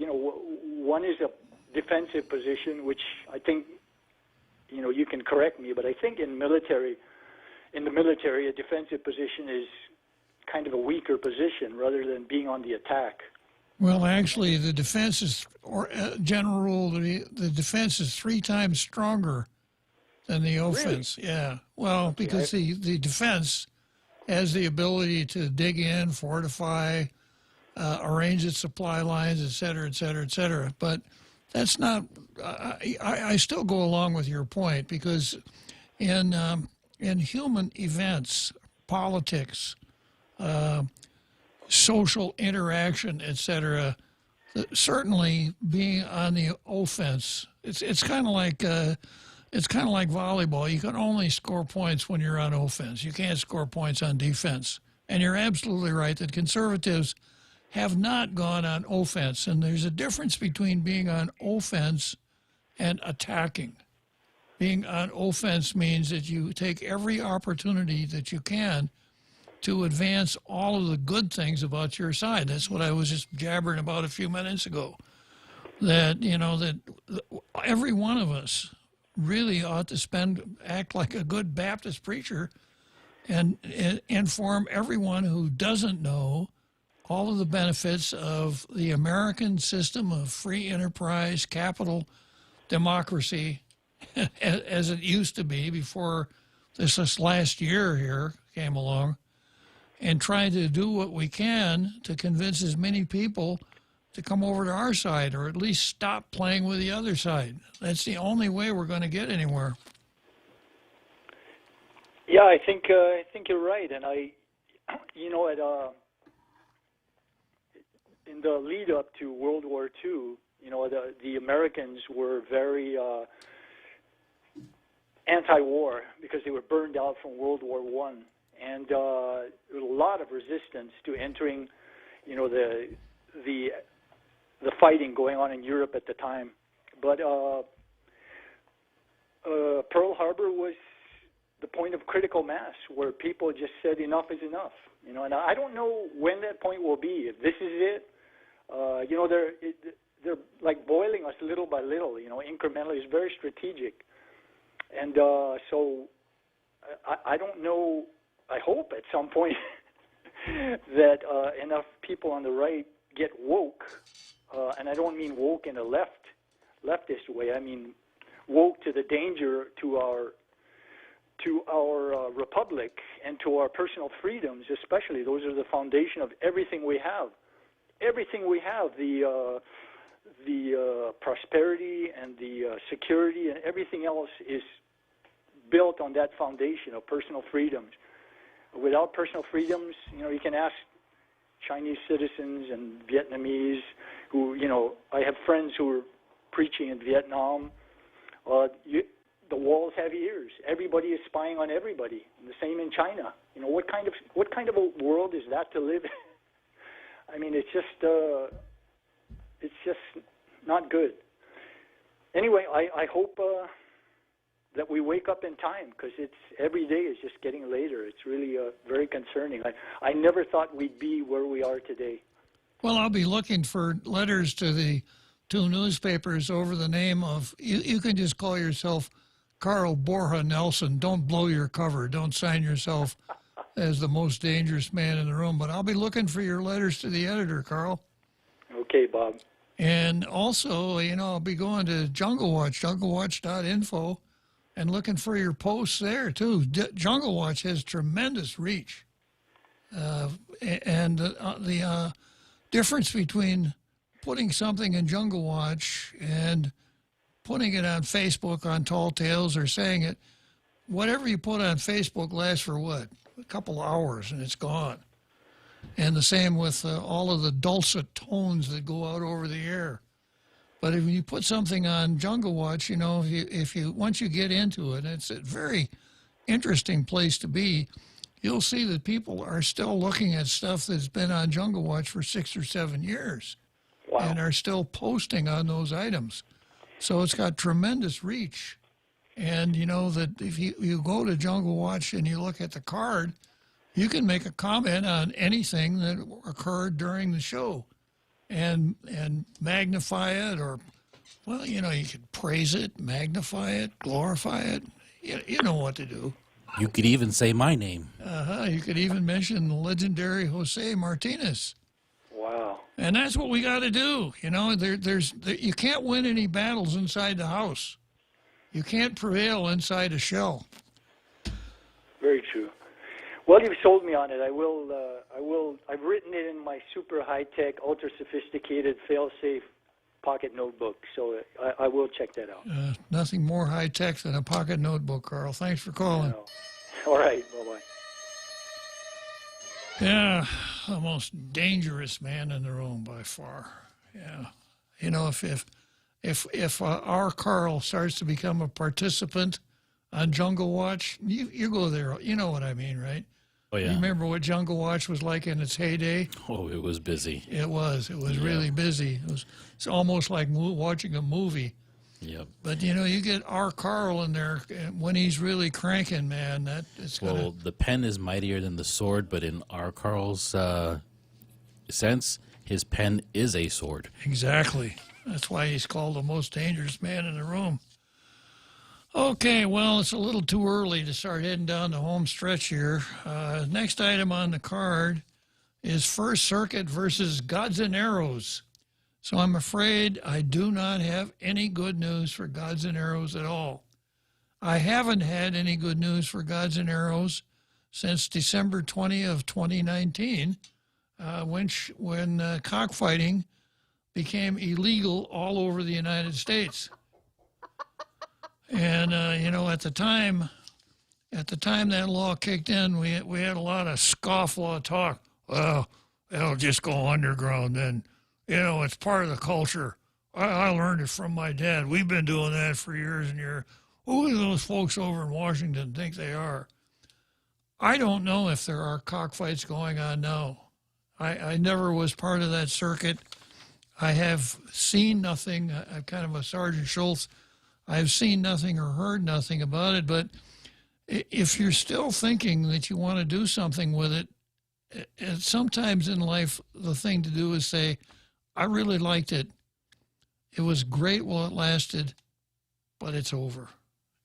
One is a defensive position, which I think, you can correct me, but I think in the military, a defensive position is kind of a weaker position rather than being on the attack. Well, actually, the defense is, or general rule, the defense is 3 times stronger than the offense. Really? Yeah. Well, because the defense has the ability to dig in, fortify, arrange its supply lines, et cetera, et cetera, et cetera. But that's not. I still go along with your point, because in human events, politics, social interaction, et cetera, certainly being on the offense, it's kind of like volleyball. You can only score points when you're on offense. You can't score points on defense. And you're absolutely right that conservatives have not gone on offense. And there's a difference between being on offense and attacking. Being on offense means that you take every opportunity that you can to advance all of the good things about your side. That's what I was just jabbering about a few minutes ago. That, that every one of us really ought to act like a good Baptist preacher and inform everyone who doesn't know all of the benefits of the American system of free enterprise, capital, democracy, as it used to be before this last year here came along, and trying to do what we can to convince as many people to come over to our side, or at least stop playing with the other side. That's the only way we're going to get anywhere. Yeah, I think you're right, and in the lead up to World War II, the Americans were very anti-war because they were burned out from World War I, and there was a lot of resistance to entering, the fighting going on in Europe at the time. But Pearl Harbor was the point of critical mass where people just said enough is enough. And I don't know when that point will be. If this is it, they're like boiling us little by little. Incrementally. It's very strategic, and so I don't know. I hope at some point that enough people on the right get woke, and I don't mean woke in a leftist way. I mean woke to the danger to our republic and to our personal freedoms, especially. Those are the foundation of everything we have. Everything we have, the prosperity and the security and everything else is built on that foundation of personal freedoms. Without personal freedoms, you can ask Chinese citizens and Vietnamese who, I have friends who are preaching in Vietnam. The walls have ears. Everybody is spying on everybody. And the same in China. What kind of a world is that to live in? I mean, it's just not good. Anyway, I hope that we wake up in time, because every day is just getting later. It's really very concerning. I never thought we'd be where we are today. Well, I'll be looking for letters to the 2 newspapers over the name of, you can just call yourself Carl Borja Nelson. Don't blow your cover. Don't sign yourself as the most dangerous man in the room. But I'll be looking for your letters to the editor, Carl. Okay, Bob. And also, I'll be going to Jungle Watch, junglewatch.info, and looking for your posts there, too. Jungle Watch has tremendous reach. And the difference between putting something in Jungle Watch and putting it on Facebook on Tall Tales or saying it, whatever you put on Facebook lasts for what? A couple hours and it's gone. And the same with all of the dulcet tones that go out over the air. But if you put something on Jungle Watch, you know, if you once you get into it, it's a very interesting place to be. You'll see that people are still looking at stuff that's been on Jungle Watch for 6 or 7 years. Wow. And are still posting on those items. So it's got tremendous reach. And you know that if you go to Jungle Watch and you look at the card, you can make a comment on anything that occurred during the show and magnify it, or, well, you know, you could praise it, magnify it, glorify it. You know what to do. You could even say my name. You could even mention the legendary Jose Martinez. Wow. And that's what we got to do. You know, you can't win any battles inside the house. You can't prevail inside a shell. Very true. Well, you've sold me on it. I will. I've written it in my super high-tech, ultra-sophisticated, fail-safe pocket notebook. So I will check that out. Nothing more high-tech than a pocket notebook, Carl. Thanks for calling. All right. Bye-bye. Yeah, the most dangerous man in the room by far. Yeah. You know, if our Carl starts to become a participant on Jungle Watch, you go there. You know what I mean, right? Oh, yeah. You remember what Jungle Watch was like in its heyday? Oh, it was busy. It was really busy. It's almost like watching a movie. Yep. But, you know, you get our Carl in there when he's really cranking, man. Well, the pen is mightier than the sword, but in our Carl's sense, his pen is a sword. Exactly. That's why he's called the most dangerous man in the room. Okay, well, it's a little too early to start heading down the home stretch here. Next item on the card is First Circuit versus Gods and Arrows. So I'm afraid I do not have any good news for Gods and Arrows at all. I haven't had any good news for Gods and Arrows since December 20 of 2019, when cockfighting became illegal all over the United States. And, you know, at the time that law kicked in, we had a lot of scofflaw talk. Well, it'll just go underground then. You know, it's part of the culture. I learned it from my dad. We've been doing that for years and years. Who do those folks over in Washington think they are? I don't know if there are cockfights going on now. I never was part of that circuit. I have seen nothing. I'm kind of a Sergeant Schultz. I've seen nothing or heard nothing about it, but if you're still thinking that you want to do something with it, sometimes in life the thing to do is say, I really liked it. It was great while it lasted, but it's over.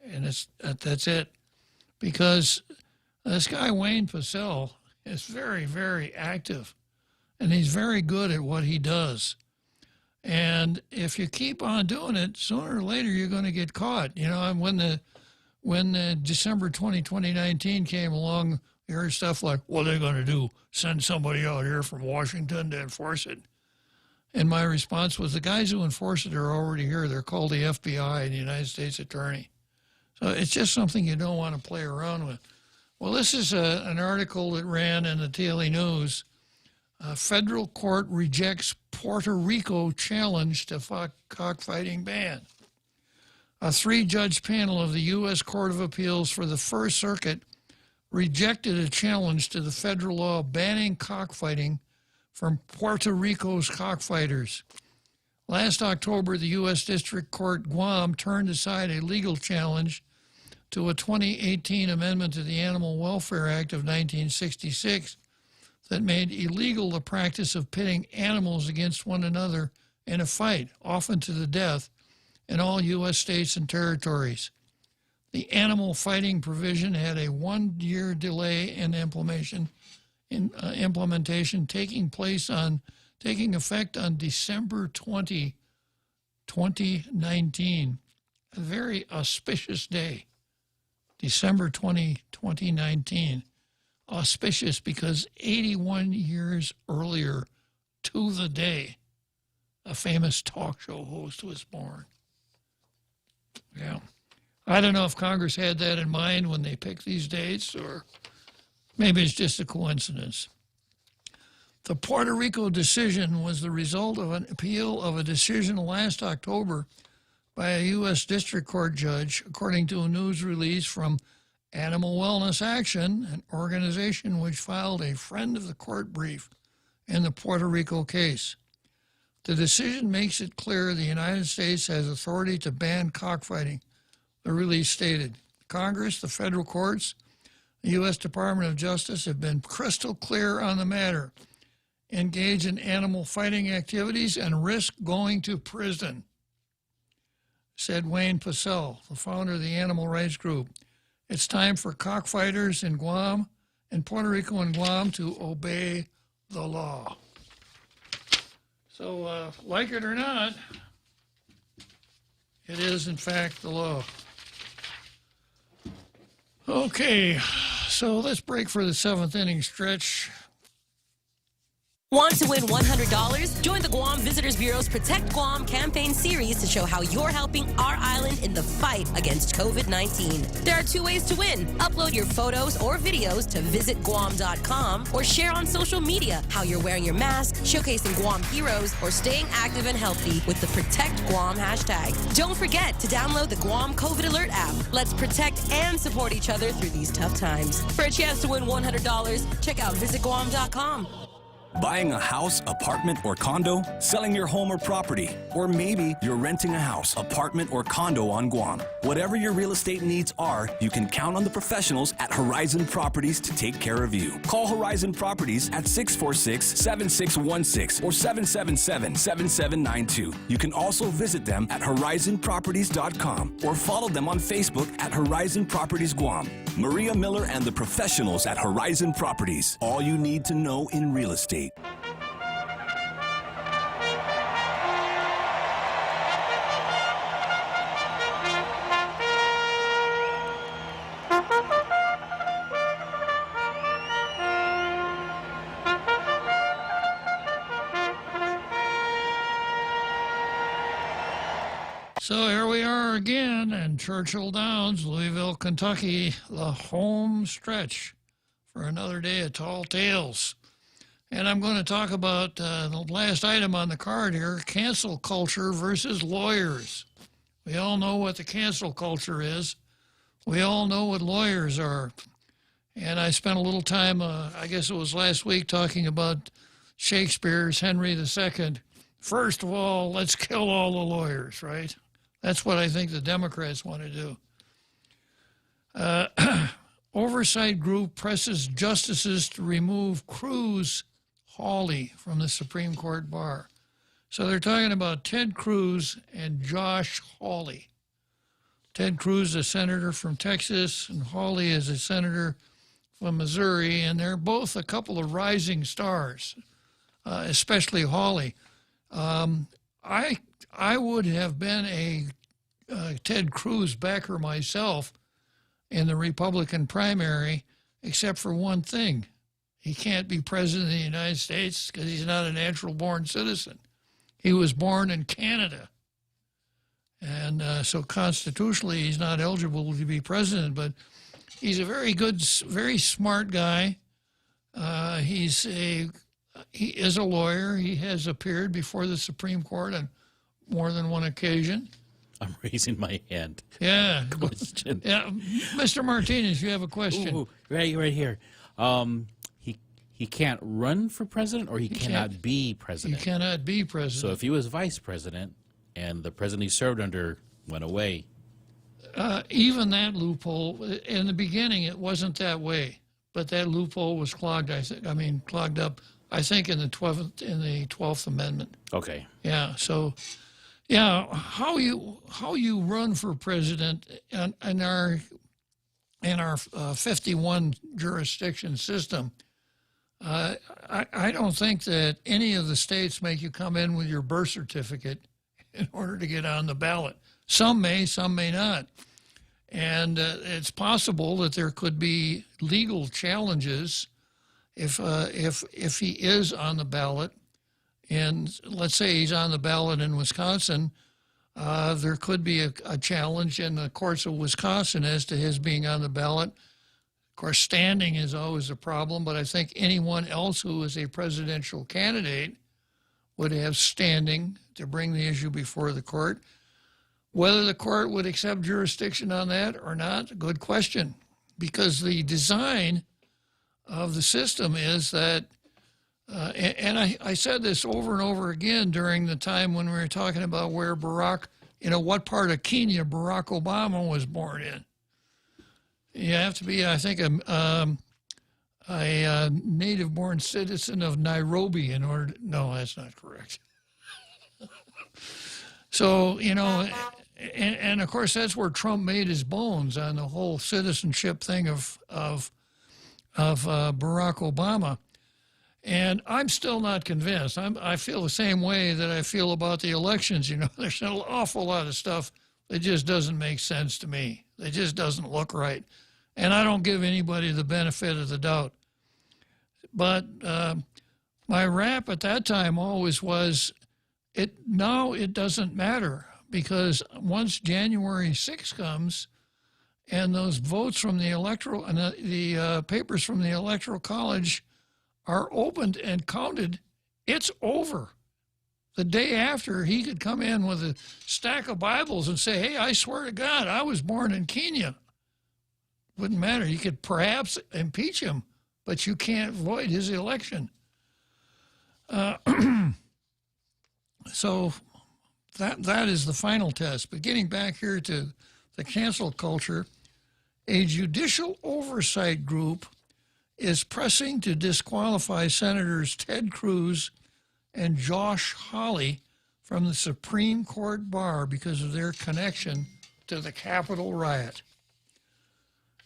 And that's it. Because this guy, Wayne Pacell, is very, very active, and he's very good at what he does. And if you keep on doing it, sooner or later you're going to get caught. You know, when December 2019 came along, you heard stuff like, what are they going to do? Send somebody out here from Washington to enforce it? And my response was, the guys who enforce it are already here. They're called the FBI and the United States Attorney. So it's just something you don't want to play around with. Well, this is an article that ran in the Daily News. Federal court rejects Puerto Rico challenge to cockfighting ban. A 3-judge panel of the U.S. Court of Appeals for the First Circuit rejected a challenge to the federal law banning cockfighting from Puerto Rico's cockfighters. Last October, the U.S. District Court Guam turned aside a legal challenge to a 2018 amendment to the Animal Welfare Act of 1966 that made illegal the practice of pitting animals against one another in a fight, often to the death, in all U.S. states and territories. The animal fighting provision had a 1-year delay in implementation, taking effect on December 20, 2019. A very auspicious day, December 20, 2019. Auspicious because 81 years earlier to the day, a famous talk show host was born. Yeah. I don't know if Congress had that in mind when they picked these dates, or maybe it's just a coincidence. The Puerto Rico decision was the result of an appeal of a decision last October by a U.S. District Court judge, according to a news release from Animal Wellness Action, an organization which filed a friend of the court brief in the Puerto Rico case. The decision makes it clear the United States has authority to ban cockfighting, the release stated. Congress, the federal courts, the U.S. Department of Justice have been crystal clear on the matter. Engage in animal fighting activities and risk going to prison, said Wayne Pacell, the founder of the animal rights group. It's time for cockfighters in Guam, in Puerto Rico and Guam, to obey the law. So, like it or not, it is in fact the law. Okay, so let's break for the seventh inning stretch. Want to win $100? Join the Guam Visitors Bureau's Protect Guam campaign series to show how you're helping our island in the fight against COVID-19. There are 2 ways to win. Upload your photos or videos to visitguam.com or share on social media how you're wearing your mask, showcasing Guam heroes, or staying active and healthy with the Protect Guam hashtag. Don't forget to download the Guam COVID Alert app. Let's protect and support each other through these tough times. For a chance to win $100, check out visitguam.com. Buying a house, apartment, or condo? Selling your home or property? Or maybe you're renting a house, apartment, or condo on Guam. Whatever your real estate needs are, you can count on the professionals at Horizon Properties to take care of you. Call Horizon Properties at 646-7616 or 777-7792. You can also visit them at horizonproperties.com or follow them on Facebook at Horizon Properties Guam. Maria Miller and the professionals at Horizon Properties. All you need to know in real estate. So here we are again in Churchill Downs, Louisville, Kentucky, the home stretch for another day of Tall Tales. And I'm going to talk about the last item on the card here, cancel culture versus lawyers. We all know what the cancel culture is. We all know what lawyers are. And I spent a little time, I guess it was last week, talking about Shakespeare's Henry II. First of all, let's kill all the lawyers, right? That's what I think the Democrats want to do. Oversight group presses justices to remove Cruz Hawley from the Supreme Court bar. So they're talking about Ted Cruz and Josh Hawley. Ted Cruz, a senator from Texas, and Hawley is a senator from Missouri, and they're both a couple of rising stars, especially Hawley. I would have been a Ted Cruz backer myself in the Republican primary, except for one thing. He can't be president of the United States because he's not a natural-born citizen. He was born in Canada. And so constitutionally, he's not eligible to be president, but he's a very good, very smart guy. He is a lawyer. He has appeared before the Supreme Court on more than one occasion. I'm raising my hand. Yeah. Question. Yeah, Mr. Martinez, you have a question. Ooh, right here. He can't run for president, or he cannot be president. He cannot be president. So if he was vice president and the president he served under went away. Even that loophole, in the beginning, it wasn't that way. But that loophole was clogged, clogged up, I think, in the 12th Amendment. Okay. Yeah, so, yeah, how you run for president in our 51 jurisdiction system, I don't think that any of the states make you come in with your birth certificate in order to get on the ballot. Some may not. And it's possible that there could be legal challenges if he is on the ballot. And let's say he's on the ballot in Wisconsin, There could be a challenge in the courts of Wisconsin as to his being on the ballot. Of course, standing is always a problem, but I think anyone else who is a presidential candidate would have standing to bring the issue before the court. Whether the court would accept jurisdiction on that or not, a good question, because the design of the system is that, and I said this over and over again during the time when we were talking about where what part of Kenya Barack Obama was born in. You have to be, I think, a native-born citizen of Nairobi in order to, no, that's not correct. So, and of course, that's where Trump made his bones on the whole citizenship thing of Barack Obama. And I'm still not convinced. I feel the same way that I feel about the elections. There's an awful lot of stuff that just doesn't make sense to me. It just doesn't look right. And I don't give anybody the benefit of the doubt. But my rap at that time always was, now it doesn't matter, because once January 6th comes and those votes from the electoral and the papers from the Electoral College are opened and counted, it's over. The day after, he could come in with a stack of Bibles and say, hey, I swear to God, I was born in Kenya. Wouldn't matter. You could perhaps impeach him, but you can't void his election. So that is the final test. But getting back here to the cancel culture, a judicial oversight group is pressing to disqualify Senators Ted Cruz and Josh Hawley from the Supreme Court bar because of their connection to the Capitol riot.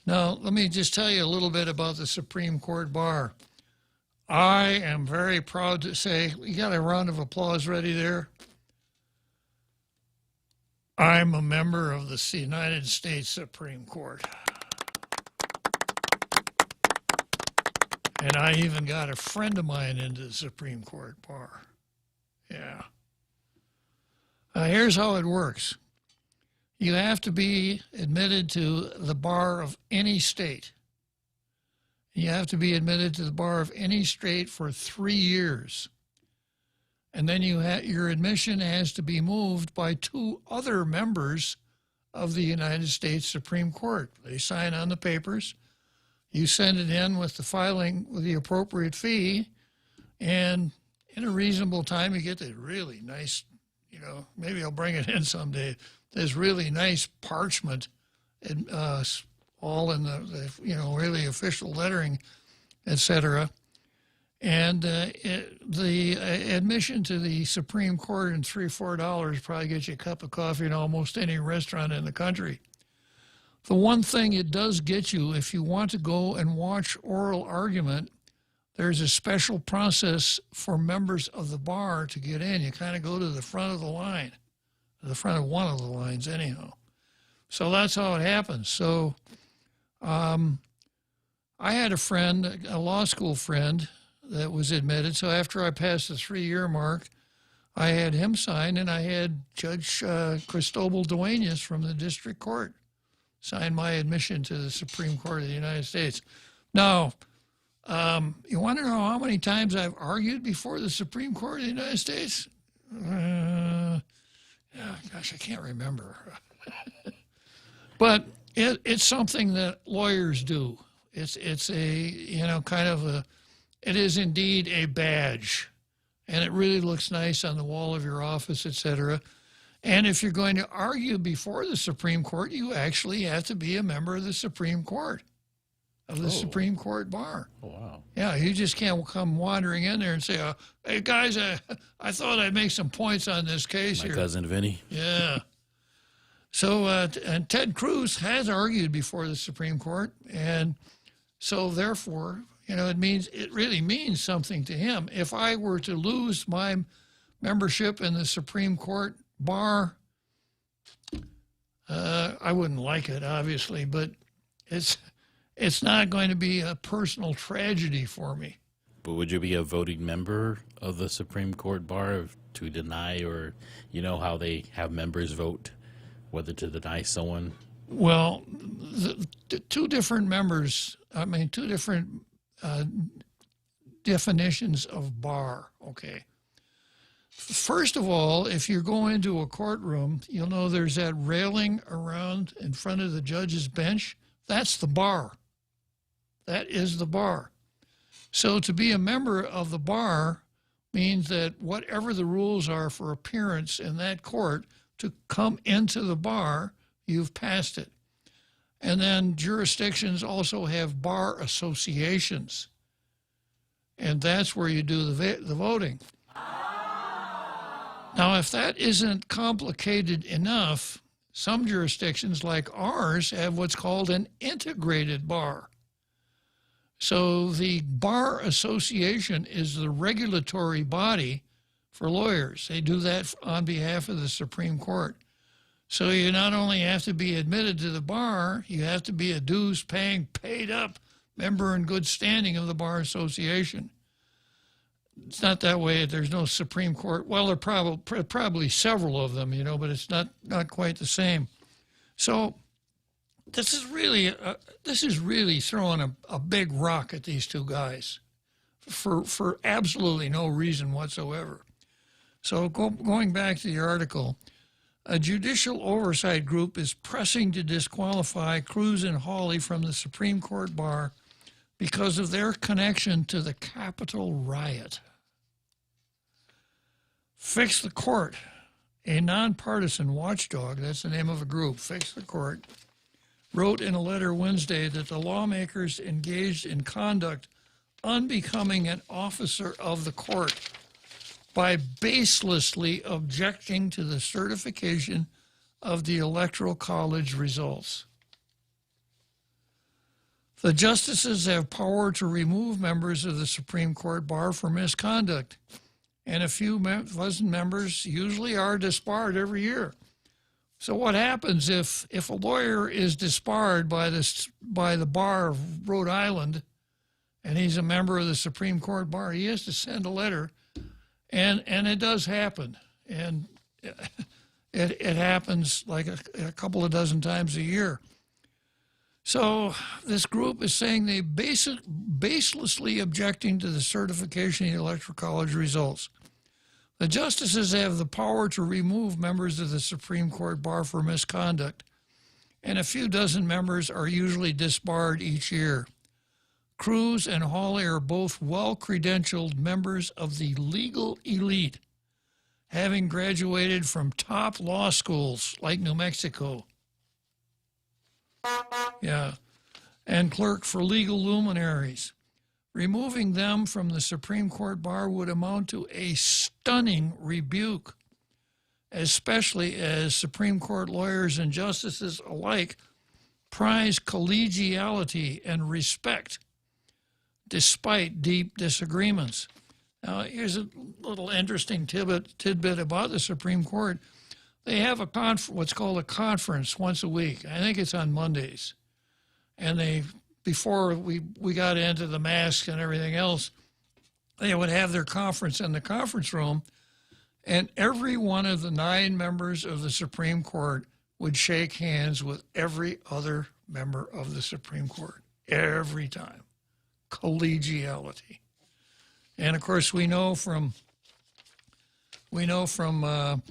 Now, let me just tell you a little bit about the Supreme Court bar. I am very proud to say, you got a round of applause ready there? I'm a member of the United States Supreme Court. And I even got a friend of mine into the Supreme Court bar. Yeah. Here's how it works. You have to be admitted to the bar of any state. You have to be admitted to the bar of any state for 3 years. And then your admission has to be moved by 2 other members of the United States Supreme Court. They sign on the papers. You send it in with the filing with the appropriate fee, and in a reasonable time, you get the really nice, maybe I'll bring it in someday, this really nice parchment, all in the really official lettering, etc. And the admission to the Supreme Court in $3-4 probably gets you a cup of coffee in almost any restaurant in the country. The one thing it does get you, if you want to go and watch oral argument, there's a special process for members of the bar to get in. You kind of go to the front of the line, the front of one of the lines anyhow. So that's how it happens. So I had a friend, a law school friend, that was admitted. So after I passed the 3-year mark, I had him sign, and I had Judge Cristobal Duenas from the district court sign my admission to the Supreme Court of the United States. Now, you want to know how many times I've argued before the Supreme Court of the United States? Gosh, I can't remember. But it's something that lawyers do. It's a, kind of a, it is indeed a badge. And it really looks nice on the wall of your office, etc. And if you're going to argue before the Supreme Court, you actually have to be a member of the Supreme Court, of the Supreme Court bar. Oh, wow. Yeah, you just can't come wandering in there and say, hey, guys, I thought I'd make some points on this case here. My cousin Vinny. Yeah. So, and Ted Cruz has argued before the Supreme Court, and so therefore, it really means something to him. If I were to lose my membership in the Supreme Court bar, I wouldn't like it, obviously, but it's not going to be a personal tragedy for me. But would you be a voting member of the Supreme Court bar to deny, or you know how they have members vote whether to deny someone? Well, the two different members, two different definitions of bar, okay? First of all, if you go into a courtroom, you'll know there's that railing around in front of the judge's bench. That's the bar. That is the bar. So to be a member of the bar means that whatever the rules are for appearance in that court, to come into the bar, you've passed it. And then jurisdictions also have bar associations. And that's where you do the voting. Now, if that isn't complicated enough, some jurisdictions like ours have what's called an integrated bar. So the Bar Association is the regulatory body for lawyers. They do that on behalf of the Supreme Court. So you not only have to be admitted to the bar, you have to be a dues-paying, paid-up member in good standing of the Bar Association. It's not that way. There's no Supreme Court. Well, there are probably several of them, you know, but it's not quite the same. So this is really throwing a big rock at these two guys for absolutely no reason whatsoever. So going back to the article, a judicial oversight group is pressing to disqualify Cruz and Hawley from the Supreme Court bar because of their connection to the Capitol riot. Fix the Court, a nonpartisan watchdog, that's the name of a group, Fix the Court, wrote in a letter Wednesday that the lawmakers engaged in conduct unbecoming an officer of the court by baselessly objecting to the certification of the Electoral College results. The justices have power to remove members of the Supreme Court bar for misconduct, and a few dozen members usually are disbarred every year. So what happens if a lawyer is disbarred by the bar of Rhode Island, and he's a member of the Supreme Court bar? He has to send a letter, and it does happen, and it happens like a couple of dozen times a year. So this group is saying they baselessly objecting to the certification of the Electoral College results. The justices have the power to remove members of the Supreme Court bar for misconduct, and a few dozen members are usually disbarred each year. Cruz and Hawley are both well-credentialed members of the legal elite, having graduated from top law schools like New Mexico. Yeah, and clerk for legal luminaries. Removing them from the Supreme Court bar would amount to a stunning rebuke, especially as Supreme Court lawyers and justices alike prize collegiality and respect despite deep disagreements. Now, here's a little interesting tidbit about the Supreme Court. They have what's called a conference once a week. I think it's on Mondays. And before we got into the masks and everything else, they would have their conference in the conference room, and every one of the 9 members of the Supreme Court would shake hands with every other member of the Supreme Court every time. Collegiality. And of course, we know from the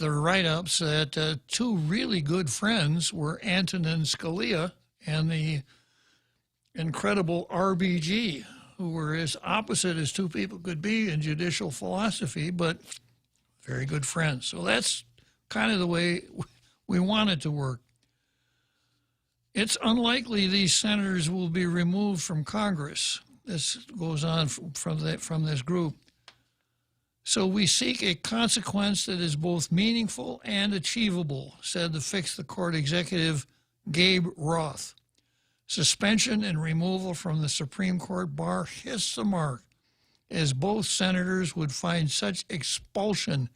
write-ups that 2 really good friends were Antonin Scalia and the incredible RBG, who were as opposite as 2 people could be in judicial philosophy, but very good friends. So that's kind of the way we want it to work. It's unlikely these senators will be removed from Congress. This goes on from this group. So we seek a consequence that is both meaningful and achievable, said the Fix the Court executive Gabe Roth. Suspension and removal from the Supreme Court bar hits the mark, as both senators would find such expulsion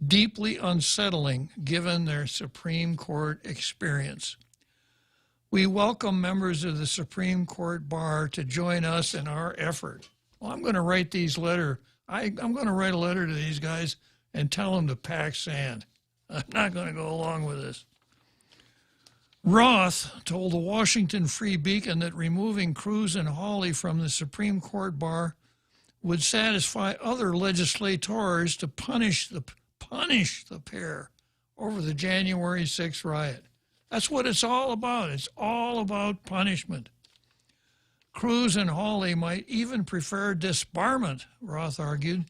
deeply unsettling given their Supreme Court experience. We welcome members of the Supreme Court Bar to join us in our effort. Well, I'm going to write these letter. I'm going to write a letter to these guys and tell them to pack sand. I'm not going to go along with this. Roth told the Washington Free Beacon that removing Cruz and Hawley from the Supreme Court Bar would satisfy other legislators to punish the pair over the January 6th riot. That's what it's all about. It's all about punishment. Cruz and Hawley might even prefer disbarment, Roth argued,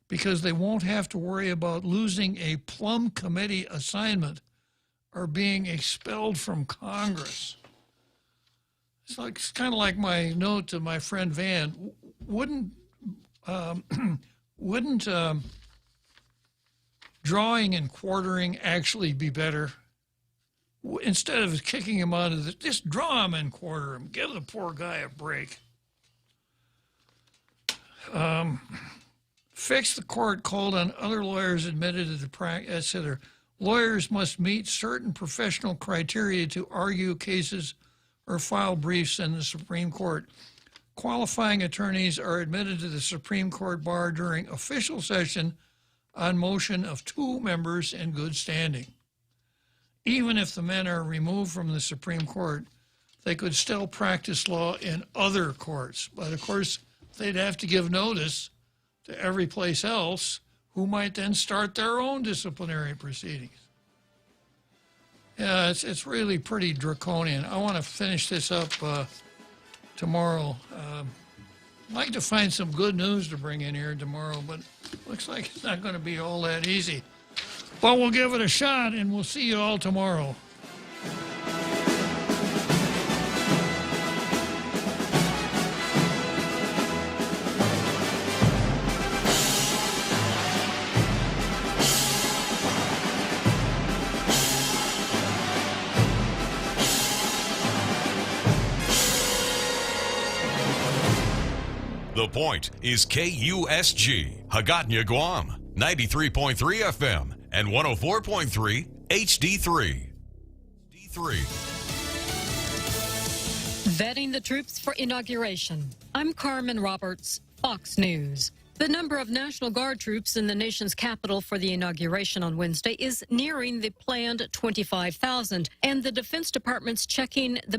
because they won't have to worry about losing a Plum Committee assignment or being expelled from Congress. It's kind of like my note to my friend Van. Wouldn't drawing and quartering actually be better? Instead of kicking him out of just draw him and quarter him. Give the poor guy a break. Fix the court called on other lawyers admitted to the practice, etc. Lawyers must meet certain professional criteria to argue cases or file briefs in the Supreme Court. Qualifying attorneys are admitted to the Supreme Court Bar during official session on motion of 2 members in good standing. Even if the men are removed from the Supreme Court, they could still practice law in other courts. But of course, they'd have to give notice to every place else, who might then start their own disciplinary proceedings. Yeah, it's really pretty draconian. I want to finish this up tomorrow. I'd like to find some good news to bring in here tomorrow, but looks like it's not going to be all that easy. But we'll give it a shot, and we'll see you all tomorrow. The Point is KUSG, Hagåtña, Guam, 93.3 FM and 104.3 HD3. Vetting the troops for inauguration. I'm Carmen Roberts, Fox News. The number of National Guard troops in the nation's capital for the inauguration on Wednesday is nearing the planned 25,000, and the Defense Department's checking the